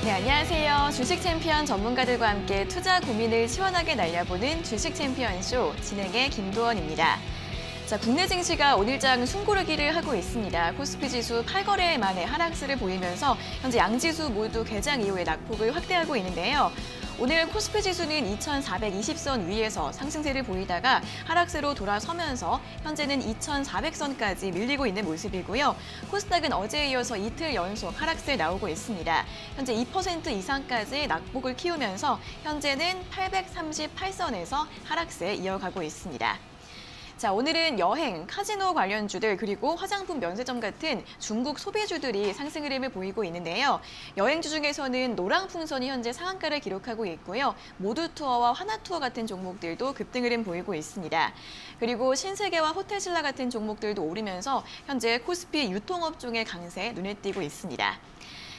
네, 안녕하세요. 주식 챔피언 전문가들과 함께 투자 고민을 시원하게 날려보는 주식 챔피언쇼 진행의 김도원입니다. 자, 국내 증시가 오늘장 숨고르기를 하고 있습니다. 코스피 지수 8거래 만에 하락세를 보이면서 현재 양지수 모두 개장 이후에 낙폭을 확대하고 있는데요. 오늘 코스피 지수는 2420선 위에서 상승세를 보이다가 하락세로 돌아서면서 현재는 2400선까지 밀리고 있는 모습이고요. 코스닥은 어제에 이어서 이틀 연속 하락세 나오고 있습니다. 현재 2% 이상까지 낙폭을 키우면서 현재는 838선에서 하락세 이어가고 있습니다. 자, 오늘은 여행, 카지노 관련주들 그리고 화장품 면세점 같은 중국 소비주들이 상승 흐름을 보이고 있는데요. 여행주 중에서는 노랑풍선이 현재 상한가를 기록하고 있고요. 모두투어와 하나투어 같은 종목들도 급등 흐름 보이고 있습니다. 그리고 신세계와 호텔신라 같은 종목들도 오르면서 현재 코스피 유통업종의 강세 눈에 띄고 있습니다.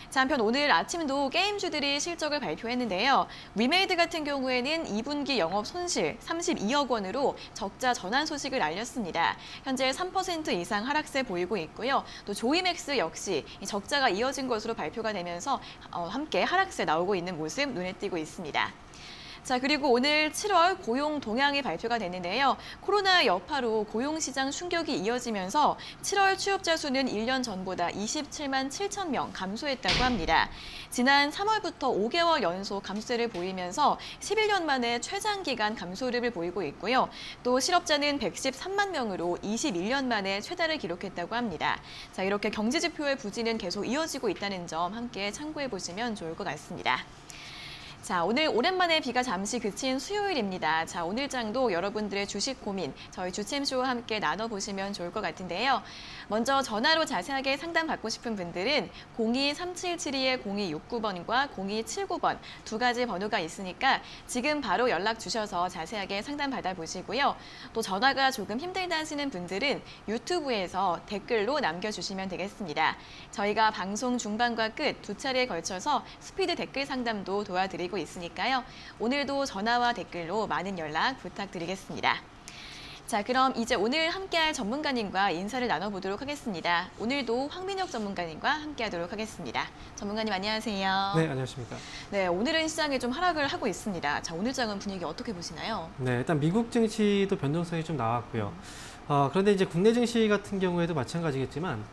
자, 한편 오늘 아침도 게임주들이 실적을 발표했는데요. 위메이드 같은 경우에는 2분기 영업 손실 32억 원으로 적자 전환 소식을 알렸습니다. 현재 3% 이상 하락세 보이고 있고요. 또 조이맥스 역시 적자가 이어진 것으로 발표가 되면서 함께 하락세 나오고 있는 모습 눈에 띄고 있습니다. 자, 그리고 오늘 7월 고용 동향이 발표가 됐는데요. 코로나 여파로 고용시장 충격이 이어지면서 7월 취업자 수는 1년 전보다 27만 7천 명 감소했다고 합니다. 지난 3월부터 5개월 연속 감소세를 보이면서 11년 만에 최장기간 감소 흐름을 보이고 있고요. 또 실업자는 113만 명으로 21년 만에 최다를 기록했다고 합니다. 자, 이렇게 경제지표의 부진은 계속 이어지고 있다는 점 함께 참고해 보시면 좋을 것 같습니다. 자, 오늘 오랜만에 비가 잠시 그친 수요일입니다. 자, 오늘 장도 여러분들의 주식 고민 저희 주챔쇼와 함께 나눠보시면 좋을 것 같은데요. 먼저 전화로 자세하게 상담받고 싶은 분들은 023772-0269번과 0279번 두 가지 번호가 있으니까 지금 바로 연락 주셔서 자세하게 상담 받아보시고요. 또 전화가 조금 힘들다 하시는 분들은 유튜브에서 댓글로 남겨주시면 되겠습니다. 저희가 방송 중반과 끝 두 차례에 걸쳐서 스피드 댓글 상담도 도와드리고 있으니까요. 오늘도 전화와 댓글로 많은 연락 부탁드리겠습니다. 자, 그럼 이제 오늘 함께할 전문가님과 인사를 나눠보도록 하겠습니다. 오늘도 황민혁 전문가님과 함께하도록 하겠습니다. 전문가님 안녕하세요. 네, 안녕하십니까. 네, 오늘은 시장에 좀 하락을 하고 있습니다. 자, 오늘 장은 분위기 어떻게 보시나요? 네, 일단 미국 증시도 변동성이 좀 나왔고요. 그런데 이제 국내 증시 같은 경우에도 마찬가지겠지만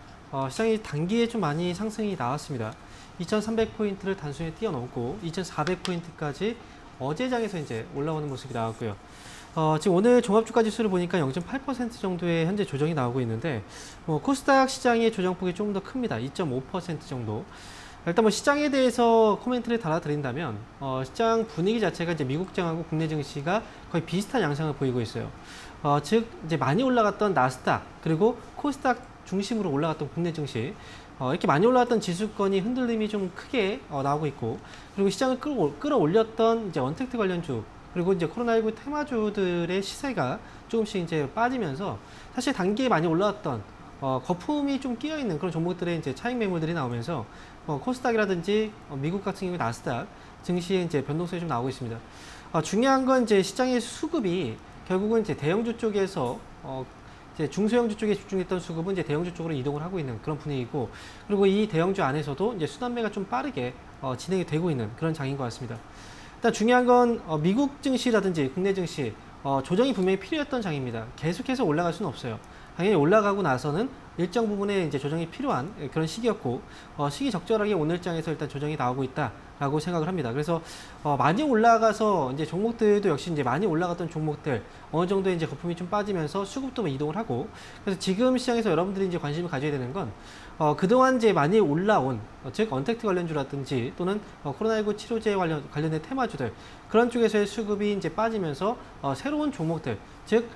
시장이 단기에 좀 많이 상승이 나왔습니다. 2,300포인트를 단순히 뛰어넘고 2,400포인트까지 어제 장에서 이제 올라오는 모습이 나왔고요. 지금 오늘 종합주가 지수를 보니까 0.8% 정도의 현재 조정이 나오고 있는데 코스닥 시장의 조정폭이 조금 더 큽니다. 2.5% 정도. 일단 시장에 대해서 코멘트를 달아드린다면 시장 분위기 자체가 이제 미국장하고 국내 증시가 거의 비슷한 양상을 보이고 있어요. 즉 이제 많이 올라갔던 나스닥 그리고 코스닥 중심으로 올라갔던 국내 증시 이렇게 많이 올라갔던 지수권이 흔들림이 좀 크게 나오고 있고, 그리고 시장을 끌어올렸던 이제 언택트 관련주 그리고 이제 코로나19 테마주들의 시세가 조금씩 이제 빠지면서 사실 단기에 많이 올라왔던 거품이 좀 끼어 있는 그런 종목들의 이제 차익 매물들이 나오면서 코스닥이라든지 미국 같은 경우 나스닥 증시에 이제 변동성이 좀 나오고 있습니다. 중요한 건 이제 시장의 수급이 결국은 이제 대형주 쪽에서 이제 중소형주 쪽에 집중했던 수급은 이제 대형주 쪽으로 이동을 하고 있는 그런 분위기고, 그리고 이 대형주 안에서도 이제 순환매가 좀 빠르게 진행이 되고 있는 그런 장인 것 같습니다. 일단 중요한 건 미국 증시라든지 국내 증시 조정이 분명히 필요했던 장입니다. 계속해서 올라갈 수는 없어요. 당연히 올라가고 나서는 일정 부분의 이제 조정이 필요한 그런 시기였고, 시기 적절하게 오늘 장에서 일단 조정이 나오고 있다라고 생각을 합니다. 그래서 많이 올라가서 이제 종목들도 역시 이제 많이 올라갔던 종목들 어느 정도 이제 거품이 좀 빠지면서 수급도 이동을 하고, 그래서 지금 시장에서 여러분들이 이제 관심을 가져야 되는 건 그동안 이제 많이 올라온 즉 언택트 관련주라든지 또는 코로나19 치료제 관련된 테마주들 그런 쪽에서의 수급이 이제 빠지면서 새로운 종목들 즉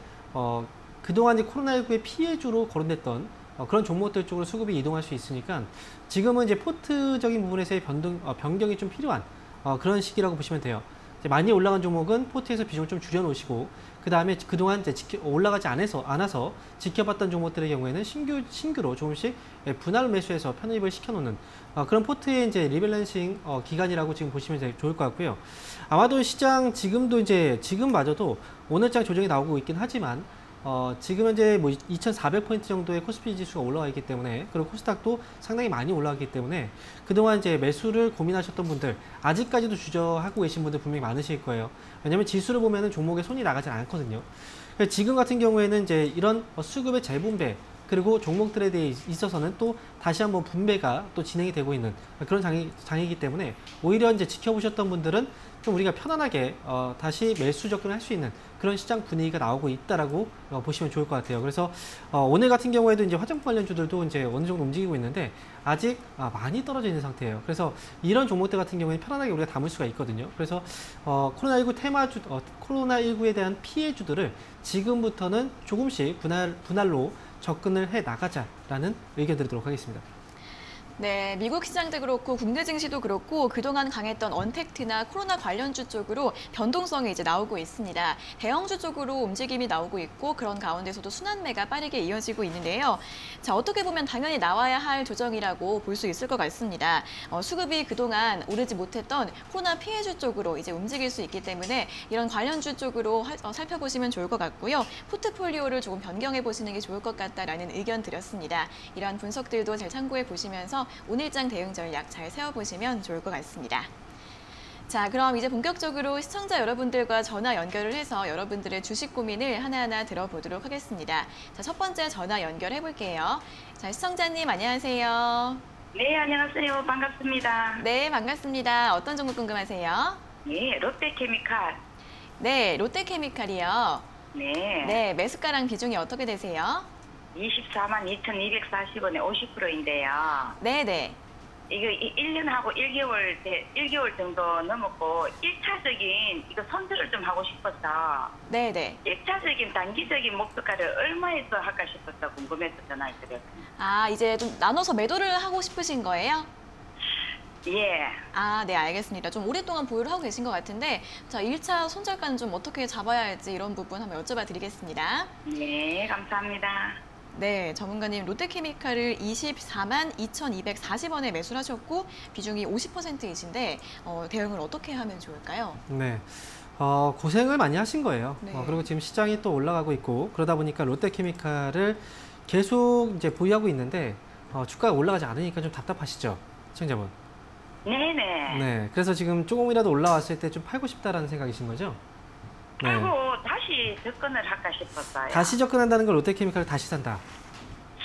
그동안 코로나19의 피해주로 거론됐던 그런 종목들 쪽으로 수급이 이동할 수 있으니까 지금은 이제 포트적인 부분에서의 변경이 좀 필요한 그런 시기라고 보시면 돼요. 이제 많이 올라간 종목은 포트에서 비중을 좀 줄여놓으시고, 그 다음에 그동안 이제 올라가지 않아서 지켜봤던 종목들의 경우에는 신규로 조금씩 분할 매수해서 편입을 시켜놓는 그런 포트의 이제 리밸런싱 기간이라고 지금 보시면 좋을 것 같고요. 아마도 시장 지금마저도 오늘장 조정이 나오고 있긴 하지만 지금 현재 뭐 2,400포인트 정도의 코스피 지수가 올라와 있기 때문에, 그리고 코스닥도 상당히 많이 올라왔기 때문에 그동안 이제 매수를 고민하셨던 분들, 아직까지도 주저하고 계신 분들 분명히 많으실 거예요. 왜냐하면 지수를 보면은 종목에 손이 나가지 않거든요. 지금 같은 경우에는 이제 이런 수급의 재분배, 그리고 종목들에 대해 있어서는 또 다시 한번 분배가 또 진행이 되고 있는 그런 장이기 때문에, 오히려 이제 지켜보셨던 분들은 좀 우리가 편안하게 다시 매수 접근을 할 수 있는 그런 시장 분위기가 나오고 있다라고 보시면 좋을 것 같아요. 그래서 오늘 같은 경우에도 이제 화장품 관련주들도 이제 어느 정도 움직이고 있는데 아직 많이 떨어져 있는 상태예요. 그래서 이런 종목들 같은 경우에는 편안하게 우리가 담을 수가 있거든요. 그래서 코로나19 테마주, 코로나19에 대한 피해주들을 지금부터는 조금씩 분할로 접근을 해 나가자라는 의견 드리도록 하겠습니다. 네, 미국 시장도 그렇고 국내 증시도 그렇고 그동안 강했던 언택트나 코로나 관련주 쪽으로 변동성이 이제 나오고 있습니다. 대형주 쪽으로 움직임이 나오고 있고, 그런 가운데서도 순환매가 빠르게 이어지고 있는데요. 자, 어떻게 보면 당연히 나와야 할 조정이라고 볼 수 있을 것 같습니다. 수급이 그동안 오르지 못했던 코로나 피해주 쪽으로 이제 움직일 수 있기 때문에 이런 관련주 쪽으로 살펴보시면 좋을 것 같고요. 포트폴리오를 조금 변경해 보시는 게 좋을 것 같다라는 의견 드렸습니다. 이런 분석들도 잘 참고해 보시면서 오늘장 대응 전략 잘 세워보시면 좋을 것 같습니다. 자, 그럼 이제 본격적으로 시청자 여러분들과 전화 연결을 해서 여러분들의 주식 고민을 하나하나 들어보도록 하겠습니다. 자, 첫 번째 전화 연결해 볼게요. 자, 시청자님 안녕하세요. 네, 안녕하세요. 반갑습니다. 네, 반갑습니다. 어떤 종목 궁금하세요? 네, 롯데케미칼. 네, 롯데케미칼이요. 네. 네, 매수가랑 비중이 어떻게 되세요? 24만 2,240원에 50%인데요. 네네. 이거 1년하고 1개월 정도 넘었고, 1차적인 이거 손절을 좀 하고 싶어서, 네네. 1차적인 단기적인 목표가를 얼마에서 할까 싶어서 궁금해서 전화드렸습니다. 아, 이제 좀 나눠서 매도를 하고 싶으신 거예요? 예. 아, 네, 알겠습니다. 좀 오랫동안 보유를 하고 계신 것 같은데, 자, 1차 손절가는 좀 어떻게 잡아야 할지 이런 부분 한번 여쭤봐 드리겠습니다. 네, 감사합니다. 네, 전문가님 롯데케미칼을 24만 2,240원에 매수를 하셨고 비중이 50%이신데 대응을 어떻게 하면 좋을까요? 네. 고생을 많이 하신 거예요. 네. 그리고 지금 시장이 또 올라가고 있고, 그러다 보니까 롯데케미칼을 계속 이제 보유하고 있는데 주가가 올라가지 않으니까 좀 답답하시죠, 시청자분? 네네. 네. 그래서 지금 조금이라도 올라왔을 때 좀 팔고 싶다라는 생각이신 거죠? 네. 그리고 다시 접근을 할까 싶었어요. 다시 접근한다는 걸 롯데케미칼을 다시 산다.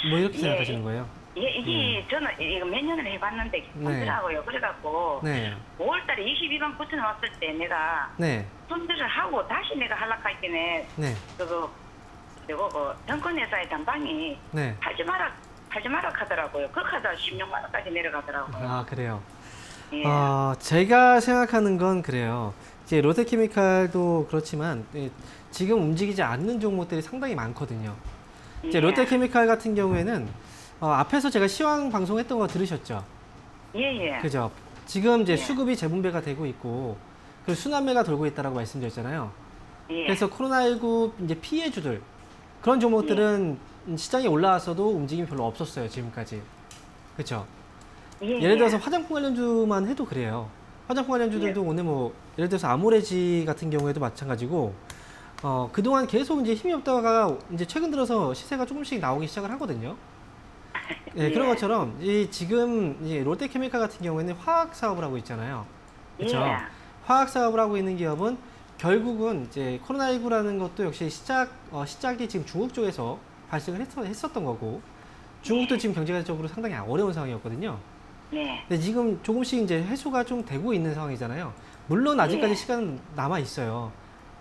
뭐 이렇게 예. 생각하시는 거예요? 예, 이게 저는 이거 몇 년을 해봤는데 손절하고요. 그래갖고 네. 5월달에 22만 9천 왔을 때 내가 네. 손절을 하고 다시 내가 하락할 때는 네. 그거 증권회사의 담당이 네. 팔지 마라 하더라고요. 그거 하다 16만 원까지 내려가더라고요. 아, 그래요. 예. 제가 생각하는 건 그래요. 이제 롯데케미칼도 그렇지만 지금 움직이지 않는 종목들이 상당히 많거든요. 이제 예. 롯데케미칼 같은 경우에는 앞에서 제가 시황 방송했던 거 들으셨죠? 예. 그죠? 지금 이제 예. 수급이 재분배가 되고 있고, 그리고 순환매가 돌고 있다라고 말씀드렸잖아요. 예. 그래서 코로나19 이제 피해주들, 그런 종목들은 시장이 올라왔어도 움직임이 별로 없었어요, 지금까지. 그렇죠? 예를 들어서 화장품 관련주만 해도 그래요. 화장품 관련주들도 오늘 뭐 예를 들어서 아모레지 같은 경우에도 마찬가지고, 그동안 계속 이제 힘이 없다가 이제 최근 들어서 시세가 조금씩 나오기 시작을 하거든요. 네, 그런 것처럼 지금 롯데케미칼 같은 경우에는 화학 사업을 하고 있잖아요. 그렇죠? 예. 화학 사업을 하고 있는 기업은 결국은 이제 코로나19라는 것도 역시 시작이 지금 중국 쪽에서 발생을 했었던 거고, 중국도 지금 경제적으로 상당히 어려운 상황이었거든요. 네. 근데 지금 조금씩 이제 해소가 좀 되고 있는 상황이잖아요. 물론 아직까지 시간은 남아 있어요.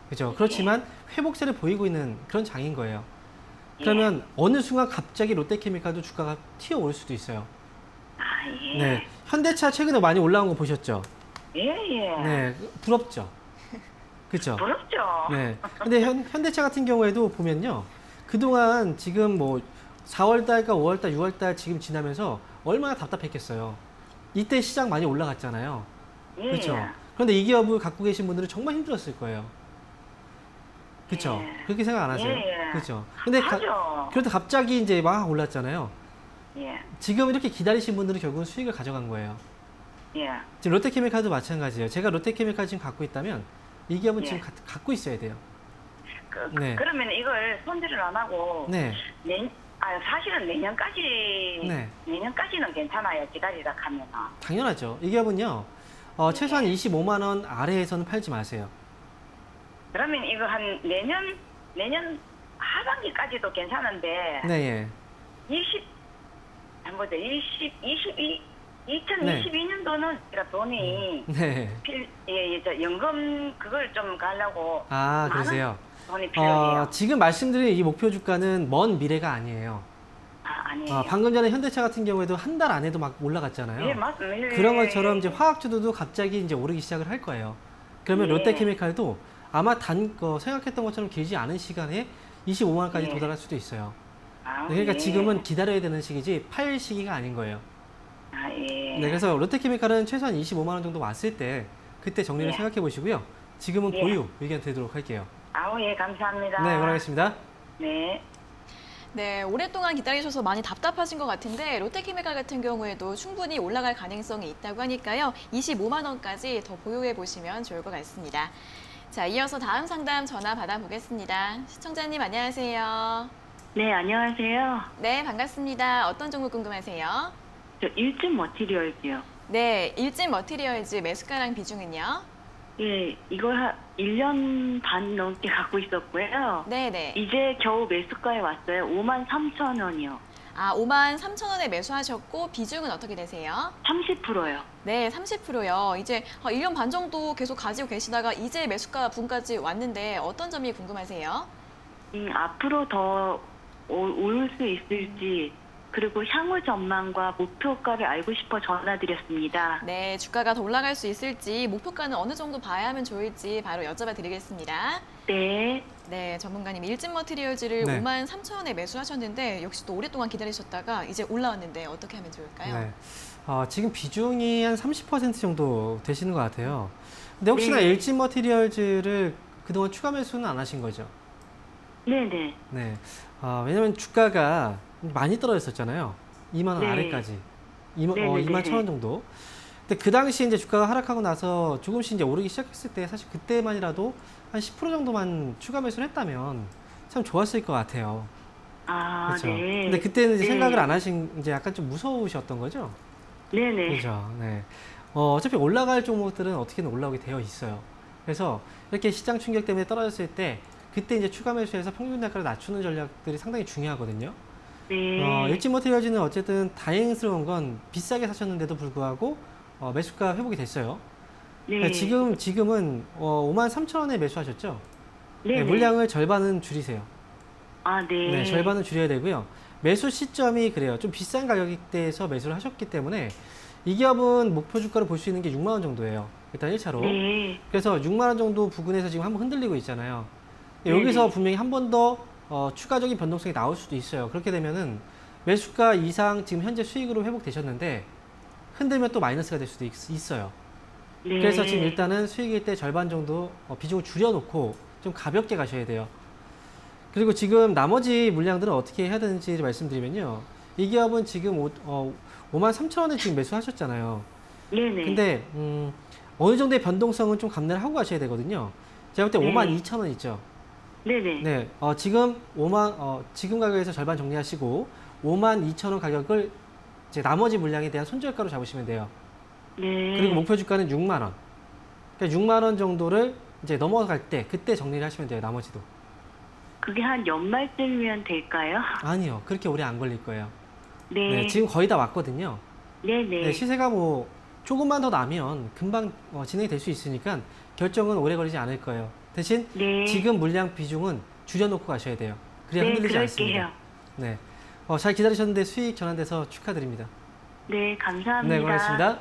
그죠? 그렇지만 회복세를 보이고 있는 그런 장인 거예요. 그러면 어느 순간 갑자기 롯데케미칼도 주가가 튀어오를 수도 있어요. 아, 예. 네. 현대차 최근에 많이 올라온 거 보셨죠? 예. 네. 부럽죠? 그죠? 부럽죠. 네. 근데 현대차 같은 경우에도 보면요. 그동안 지금 뭐 4월달과 5월달, 6월달 지금 지나면서 얼마나 답답했겠어요. 이때 시장 많이 올라갔잖아요. 예. 그렇죠. 그런데 이 기업을 갖고 계신 분들은 정말 힘들었을 거예요. 그렇죠. 예. 그렇게 생각 안 하세요? 예. 그렇죠. 근데 하죠. 그런데 갑자기 이제 막 올랐잖아요. 예. 지금 이렇게 기다리신 분들은 결국은 수익을 가져간 거예요. 예. 지금 롯데케미칼도 마찬가지예요. 제가 롯데케미칼 지금 갖고 있다면 이 기업은 예. 지금 갖고 있어야 돼요. 네. 그러면 이걸 손질을 안 하고 네. 사실은 네. 내년까지는 괜찮아요. 기다리다 하면은. 당연하죠. 이 기업은요. 최소한 25만 원 아래에서는 팔지 마세요. 그러면 이거 한 내년 하반기까지도 괜찮은데 네, 예. 2022년도는 제가 돈이 네. 연금 그걸 좀 가려고 아, 많은 그러세요? 돈이 필요해요. 지금 말씀드린 이 목표 주가는 먼 미래가 아니에요. 아니에요. 방금 전에 현대차 같은 경우에도 한 달 안에도 막 올라갔잖아요. 예, 맞습니다. 그런 것처럼 이제 화학주도 갑자기 이제 오르기 시작을 할 거예요. 그러면 예. 롯데케미칼도 아마 생각했던 것처럼 길지 않은 시간에 25만 원까지 예. 도달할 수도 있어요. 아, 그러니까 예. 지금은 기다려야 되는 시기지 팔 시기가 아닌 거예요. 예. 네, 그래서 롯데케미칼은 최소한 25만 원 정도 왔을 때 그때 정리를 예. 생각해 보시고요. 지금은 예. 보유 의견 드리도록 할게요. 예, 감사합니다. 네, 응원하겠습니다. 네. 네, 오랫동안 기다리셔서 많이 답답하신 것 같은데 롯데케미칼 같은 경우에도 충분히 올라갈 가능성이 있다고 하니까요. 25만 원까지 더 보유해 보시면 좋을 것 같습니다. 자, 이어서 다음 상담 전화 받아보겠습니다. 시청자님 안녕하세요. 네, 안녕하세요. 네, 반갑습니다. 어떤 종목 궁금하세요? 저 일진 머티리얼즈요. 네, 일진 머티리얼즈 매수가랑 비중은요? 예, 이걸 1년 반 넘게 갖고 있었고요. 네네. 이제 겨우 매수가에 왔어요. 53,000원이요. 53,000원에 매수하셨고 비중은 어떻게 되세요? 30%요. 네, 30%요. 이제 1년 반 정도 계속 가지고 계시다가 이제 매수가 분까지 왔는데 어떤 점이 궁금하세요? 앞으로 더 올 수 있을지, 그리고 향후 전망과 목표가를 알고 싶어 전화드렸습니다. 네, 주가가 더 올라갈 수 있을지 목표가는 어느 정도 봐야 하면 좋을지 바로 여쭤봐 드리겠습니다. 네. 네, 전문가님 일진 머티리얼즈를 네. 53,000원에 매수하셨는데 역시 또 오랫동안 기다리셨다가 이제 올라왔는데 어떻게 하면 좋을까요? 네. 지금 비중이 한 30% 정도 되시는 것 같아요. 근데 혹시나 네. 일진 머티리얼즈를 그동안 추가 매수는 안 하신 거죠? 네네. 네. 왜냐면 주가가 많이 떨어졌었잖아요. 2만 원 네. 아래까지. 2만 네네네. 1,000원 정도. 근데 그 당시 이제 주가가 하락하고 나서 조금씩 이제 오르기 시작했을 때 사실 그때만이라도 한 10% 정도만 추가 매수를 했다면 참 좋았을 것 같아요. 그렇죠. 네. 근데 그때는 이제 네. 생각을 안 하신 이제 약간 좀 무서우셨던 거죠? 네네. 그렇죠. 네. 어차피 올라갈 종목들은 어떻게든 올라오게 되어 있어요. 그래서 이렇게 시장 충격 때문에 떨어졌을 때 그때 이제 추가 매수해서 평균 단가를 낮추는 전략들이 상당히 중요하거든요. 네. 일진 머티리얼즈는 어쨌든 다행스러운 건 비싸게 사셨는데도 불구하고 매수가 회복이 됐어요. 네. 그러니까 지금은 53,000원에 매수하셨죠? 네네. 네, 물량을 절반은 줄이세요. 네. 네, 절반은 줄여야 되고요. 매수 시점이 그래요. 좀 비싼 가격대에서 매수를 하셨기 때문에 이 기업은 목표 주가를 볼 수 있는 게 6만 원 정도예요. 일단 1차로. 네. 그래서 6만 원 정도 부근에서 지금 한번 흔들리고 있잖아요. 네네. 여기서 분명히 한 번 더 추가적인 변동성이 나올 수도 있어요. 그렇게 되면은 매수가 이상 지금 현재 수익으로 회복되셨는데 흔들면 또 마이너스가 될 수도 있어요. 네. 그래서 지금 일단은 수익일 때 절반 정도 비중을 줄여놓고 좀 가볍게 가셔야 돼요. 그리고 지금 나머지 물량들은 어떻게 해야 되는지 말씀드리면요. 이 기업은 지금 53,000원에 지금 매수하셨잖아요. 네네. 근데 어느 정도의 변동성은 좀 감내를 하고 가셔야 되거든요. 제가 볼 때 네. 52,000원 있죠. 네네. 네, 지금 지금 가격에서 절반 정리하시고 52,000원 가격을 이제 나머지 물량에 대한 손절가로 잡으시면 돼요. 네. 그리고 목표 주가는 6만 원. 그러니까 6만 원 정도를 이제 넘어갈 때 그때 정리를 하시면 돼요. 나머지도. 그게 한 연말쯤이면 될까요? 아니요, 그렇게 오래 안 걸릴 거예요. 네. 네, 지금 거의 다 왔거든요. 네네. 네, 시세가 뭐 조금만 더 나면 금방 진행이 될 수 있으니까 결정은 오래 걸리지 않을 거예요. 대신 네. 지금 물량 비중은 줄여놓고 가셔야 돼요. 그래야 네, 흔들리지 그럴게요. 않습니다. 네, 잘 기다리셨는데 수익 전환돼서 축하드립니다. 네, 감사합니다. 네, 고맙습니다.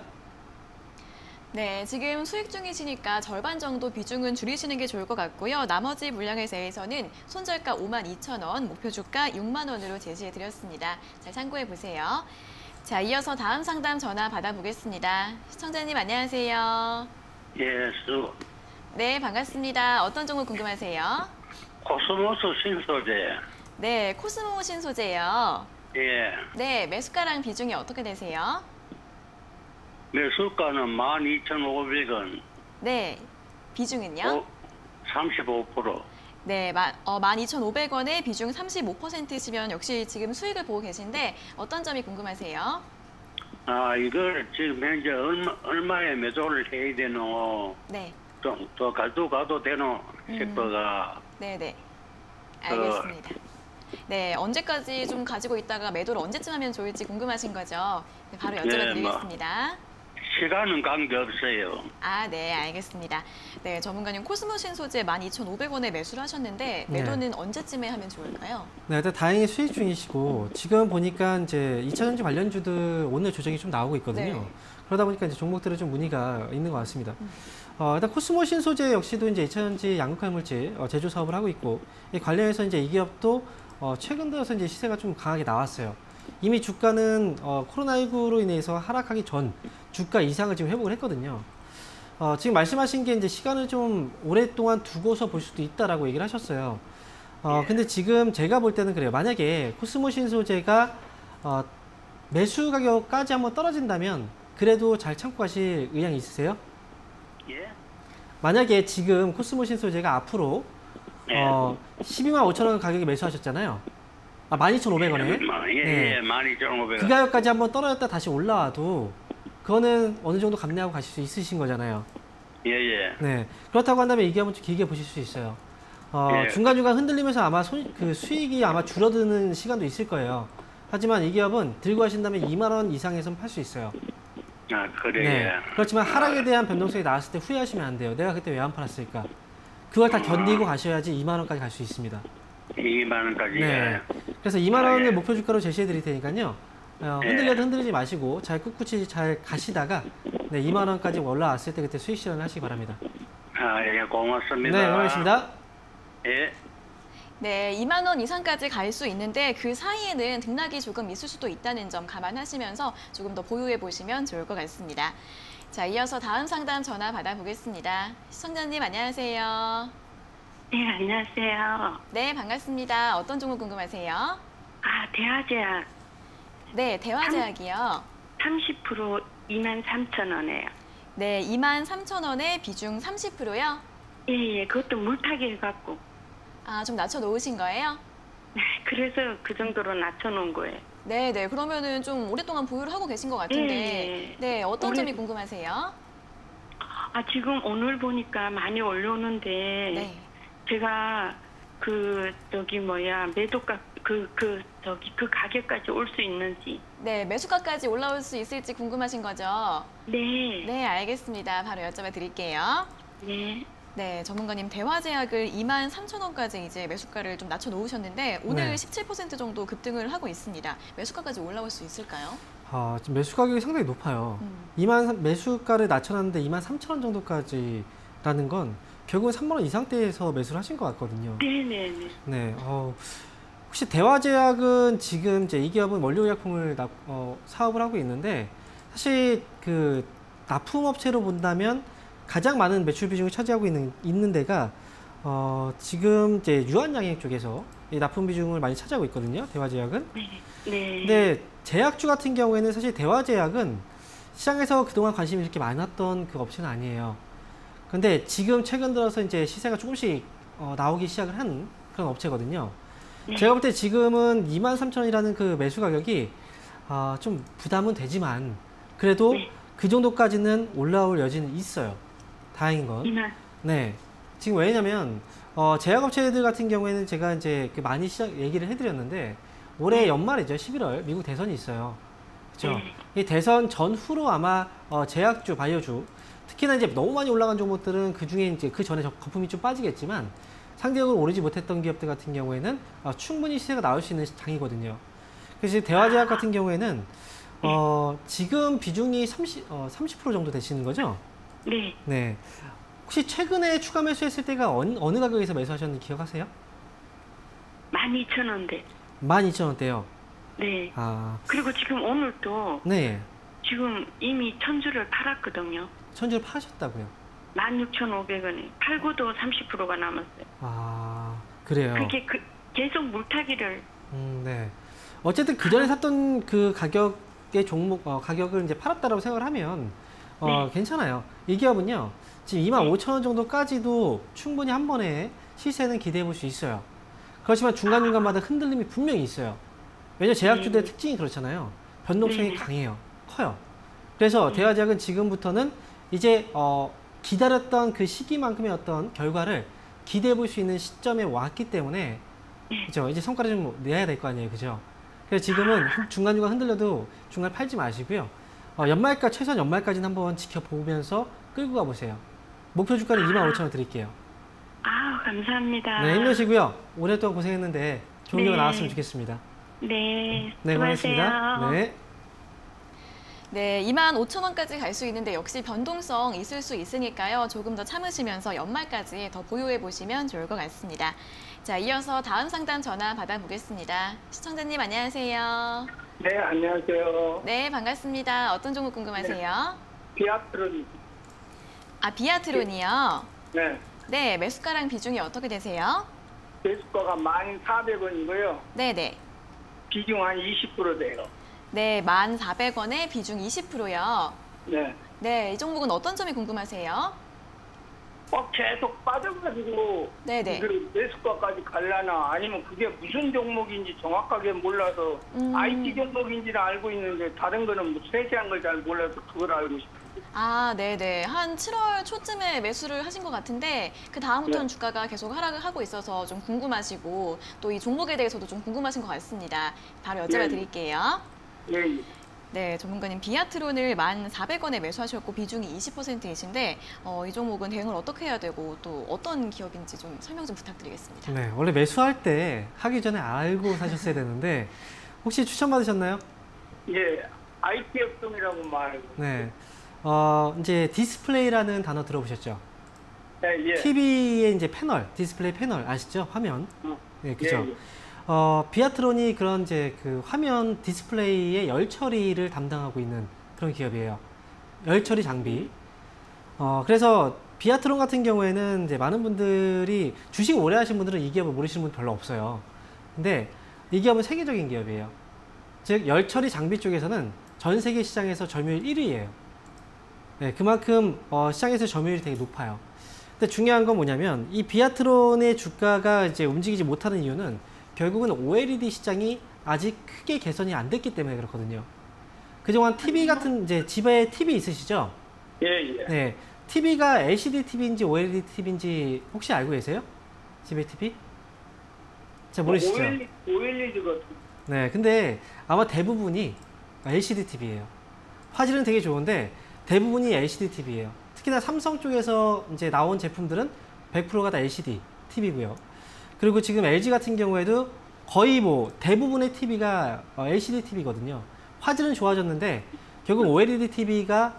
네, 지금 수익 중이시니까 절반 정도 비중은 줄이시는 게 좋을 것 같고요. 나머지 물량에 대해서는 손절가 52,000원, 목표 주가 6만 원으로 제시해 드렸습니다. 잘 참고해 보세요. 자, 이어서 다음 상담 전화 받아보겠습니다. 시청자님 안녕하세요. 예, 네, 반갑습니다. 어떤 종목 궁금하세요? 코스모스 신소재. 네, 코스모 신소재요. 예, 네, 매수가랑 비중이 어떻게 되세요? 매수가는 12,500원. 네, 비중은요? 35%. 네, 12,500원에 비중 35%시면 역시 지금 수익을 보고 계신데 어떤 점이 궁금하세요? 아, 이걸 지금 현재 얼마에 매도를 해야 되노? 네, 더 가도 되노? 싶어가. 네. 알겠습니다. 네, 언제까지 좀 가지고 있다가 매도를 언제쯤 하면 좋을지 궁금하신 거죠? 네, 바로 여쭤봐드리겠습니다. 시간은 관계없어요. 아, 네, 알겠습니다. 네, 전문가님 코스모 신소재 12,500원에 매수를 하셨는데 매도는 언제쯤에 하면 좋을까요? 네, 일단 다행히 수익 중이시고 지금 보니까 이제 2차전지 관련주들 오늘 조정이 좀 나오고 있거든요. 네. 그러다 보니까 이제 종목들은 좀 문의가 있는 것 같습니다. 일단 코스모 신소재 역시도 이제 2차전지 양극화 물질 제조 사업을 하고 있고 이 관련해서 이제 이 기업도 최근 들어서 이제 시세가 좀 강하게 나왔어요. 이미 주가는 코로나19로 인해서 하락하기 전 주가 이상을 지금 회복을 했거든요. 지금 말씀하신 게 이제 시간을 좀 오랫동안 두고서 볼 수도 있다라고 얘기를 하셨어요. 근데 지금 제가 볼 때는 그래요. 만약에 코스모 신소재가 매수 가격까지 한번 떨어진다면 그래도 잘 참고 가실 의향이 있으세요? 예? 만약에 지금 코스모 신소재가 앞으로 네. 12만 5천 원 가격에 매수하셨잖아요. 12,500원에. 예, 12,500원. 그 가격까지 한번 떨어졌다 다시 올라와도 그거는 어느 정도 감내하고 가실 수 있으신 거잖아요. 예. 네. 그렇다고 한다면 이 기업은 좀 길게 보실 수 있어요. 예. 중간중간 흔들리면서 아마 그 수익이 아마 줄어드는 시간도 있을 거예요. 하지만 이 기업은 들고 하신다면 2만 원 이상에선 팔 수 있어요. 아, 그래. 네. 그렇지만 하락에 대한 변동성이 나왔을 때 후회하시면 안 돼요. 내가 그때 왜 안 팔았을까? 그걸 다 견디고 가셔야지 2만 원까지 갈 수 있습니다. 2만 원까지. 네. 그래서 2만 원을 예. 목표 주가로 제시해 드릴 테니까요. 흔들려도 흔들리지 마시고 잘 꿋꿋이 잘 가시다가 2만 원까지 올라왔을 때 그때 수익 실현을 하시기 바랍니다. 아, 예, 고맙습니다. 네, 고맙습니다. 예. 네, 2만 원 이상까지 갈 수 있는데 그 사이에는 등락이 조금 있을 수도 있다는 점 감안하시면서 조금 더 보유해 보시면 좋을 것 같습니다. 자, 이어서 다음 상담 전화 받아보겠습니다. 시청자님 안녕하세요. 네, 안녕하세요. 네, 반갑습니다. 어떤 종목 궁금하세요? 아, 대화제약 네, 대화제약이요. 30% 23,000원에요. 네, 23,000원에 비중 30%요? 예, 그것도 물타기 해갖고. 아, 좀 낮춰놓으신 거예요? 네, 그래서 그 정도로 낮춰놓은 거예요. 네, 그러면은 좀 오랫동안 보유를 하고 계신 것 같은데, 예. 네, 어떤 오래- 점이 궁금하세요? 아, 지금 오늘 보니까 많이 올라오는데, 네. 제가 매도가, 그 가격까지 올 수 있는지. 네, 매수가까지 올라올 수 있을지 궁금하신 거죠? 네. 네, 알겠습니다. 바로 여쭤봐 드릴게요. 네. 네, 전문가님 대화제약을 23,000원까지 이제 매수가를 좀 낮춰 놓으셨는데 오늘 네. 17% 정도 급등을 하고 있습니다. 매수가까지 올라올 수 있을까요? 지금 매수 가격이 상당히 높아요. 매수가를 낮춰놨는데 23,000원 정도까지라는 건 결국은 3만 원 이상대에서 매수를 하신 것 같거든요. 네네네. 네. 혹시 대화제약은 지금 이제 이 기업은 원료의약품을 사업을 하고 있는데 사실 그 납품업체로 본다면 가장 많은 매출 비중을 차지하고 있는 데가 지금 이제 유한양행 쪽에서 이 납품 비중을 많이 차지하고 있거든요. 대화제약은. 네. 네. 근데 제약주 같은 경우에는 사실 대화제약은 시장에서 그동안 관심이 이렇게 많았던 그 업체는 아니에요. 근데 지금 최근 들어서 이제 시세가 조금씩 나오기 시작을 한 그런 업체거든요. 네. 제가 볼 때 지금은 23,000원이라는 그 매수 가격이 좀 부담은 되지만 그래도 네. 그 정도까지는 올라올 여지는 있어요. 다행인 건. 이만. 네. 지금 왜냐면 제약업체들 같은 경우에는 제가 이제 많이 얘기를 해드렸는데 올해 연말이죠. 11월 미국 대선이 있어요. 그렇죠? 이 대선 전후로 아마 제약주, 바이오주 특히나 이제 너무 많이 올라간 종목들은 그 중에 이제 그 전에 거품이 좀 빠지겠지만 상대적으로 오르지 못했던 기업들 같은 경우에는 충분히 시세가 나올 수 있는 장이거든요. 그래서 대화제약 같은 경우에는 지금 비중이 30% 정도 되시는 거죠? 네. 네. 혹시 최근에 추가 매수했을 때가 어느 가격에서 매수하셨는지 기억하세요? 12,000원대. 12,000원대요. 네. 아, 그리고 지금 오늘도 네. 지금 이미 천주를 팔았거든요. 천주를 파셨다고요? 16,500원에. 팔고도 30%가 남았어요. 아, 그래요. 그게 계속 물타기를. 네. 어쨌든 그 전에 샀던 그 가격의 가격을 이제 팔았다라고 생각을 하면 네. 괜찮아요. 이 기업은요, 지금 25,000원 정도까지도 충분히 한 번에 시세는 기대해 볼 수 있어요. 그렇지만 중간중간마다 흔들림이 분명히 있어요. 왜냐하면 제약주들의 특징이 그렇잖아요. 변동성이 강해요. 커요. 그래서 대화제약은 지금부터는 이제 기다렸던 그 시기만큼의 어떤 결과를 기대해 볼 수 있는 시점에 왔기 때문에 그죠? 이제 성과를 좀 내야 될 거 아니에요. 그죠? 그래서 지금은 중간중간 흔들려도 중간에 팔지 마시고요. 최소한 연말까지는 한번 지켜보면서 끌고 가보세요. 목표 주가는 25,000원 드릴게요. 아, 감사합니다. 네, 힘내시고요. 오랫동안 고생했는데 좋은 결과 네. 나왔으면 좋겠습니다. 네, 네, 고맙습니다. 수고하세요. 네. 네, 25,000원까지 갈 수 있는데 역시 변동성 있을 수 있으니까요. 조금 더 참으시면서 연말까지 더 보유해 보시면 좋을 것 같습니다. 자, 이어서 다음 상담 전화 받아보겠습니다. 시청자님 안녕하세요. 네, 안녕하세요. 네, 반갑습니다. 어떤 종목 궁금하세요? 비아트론. 아, 비아트론이요? 네, 네, 매수가랑 비중이 어떻게 되세요? 매수가가 1,400원이고요. 네네. 비중 한 20% 돼요. 네, 1,400원에 비중 20%요. 네. 네, 이 종목은 어떤 점이 궁금하세요? 계속 빠져가지고 네네. 그 매수가까지 갈라나 아니면 그게 무슨 종목인지 정확하게 몰라서 IT 종목인지는 알고 있는데 다른 거는 뭐 세세한 걸 잘 몰라서 그걸 알고 싶어요. 아, 네네. 한 7월 초쯤에 매수를 하신 것 같은데 그 다음부터는 네. 주가가 계속 하락을 하고 있어서 좀 궁금하시고 또 이 종목에 대해서도 좀 궁금하신 것 같습니다. 바로 여쭤봐 네. 드릴게요. 예, 네, 전문가님 비아트론을 1,400원에 매수하셨고 비중이 20%이신데 이 종목은 대응을 어떻게 해야 되고 또 어떤 기업인지 좀 설명 좀 부탁드리겠습니다. 네, 원래 매수할 때 하기 전에 알고 사셨어야 되는데 혹시 추천받으셨나요? 예. IT 업종이라고 말하고. 네. 이제 디스플레이라는 단어 들어보셨죠? 예, 예. TV의 이제 패널, 디스플레이 패널 아시죠? 화면. 네, 그죠? 예, 예. 비아트론이 그런 이제 그 화면 디스플레이의 열 처리를 담당하고 있는 그런 기업이에요. 열 처리 장비. 그래서 비아트론 같은 경우에는 이제 많은 분들이 주식 오래 하신 분들은 이 기업을 모르시는 분 별로 없어요. 근데 이 기업은 세계적인 기업이에요. 즉, 열 처리 장비 쪽에서는 전 세계 시장에서 점유율 1위예요. 네, 그만큼 시장에서 점유율이 되게 높아요. 근데 중요한 건 뭐냐면 이 비아트론의 주가가 이제 움직이지 못하는 이유는 결국은 OLED 시장이 아직 크게 개선이 안 됐기 때문에 그렇거든요. 그동안 TV 같은 이제 집에 TV 있으시죠? 예, 예. 네, TV가 LCD TV인지 OLED TV인지 혹시 알고 계세요? 집에 TV? 잘 모르시죠? OLED 같은. 네, 근데 아마 대부분이 LCD TV예요. 화질은 되게 좋은데 대부분이 LCD TV예요. 특히나 삼성 쪽에서 이제 나온 제품들은 100%가 다 LCD TV고요. 그리고 지금 LG 같은 경우에도 거의 뭐 대부분의 TV가 LCD TV거든요. 화질은 좋아졌는데 결국 OLED TV가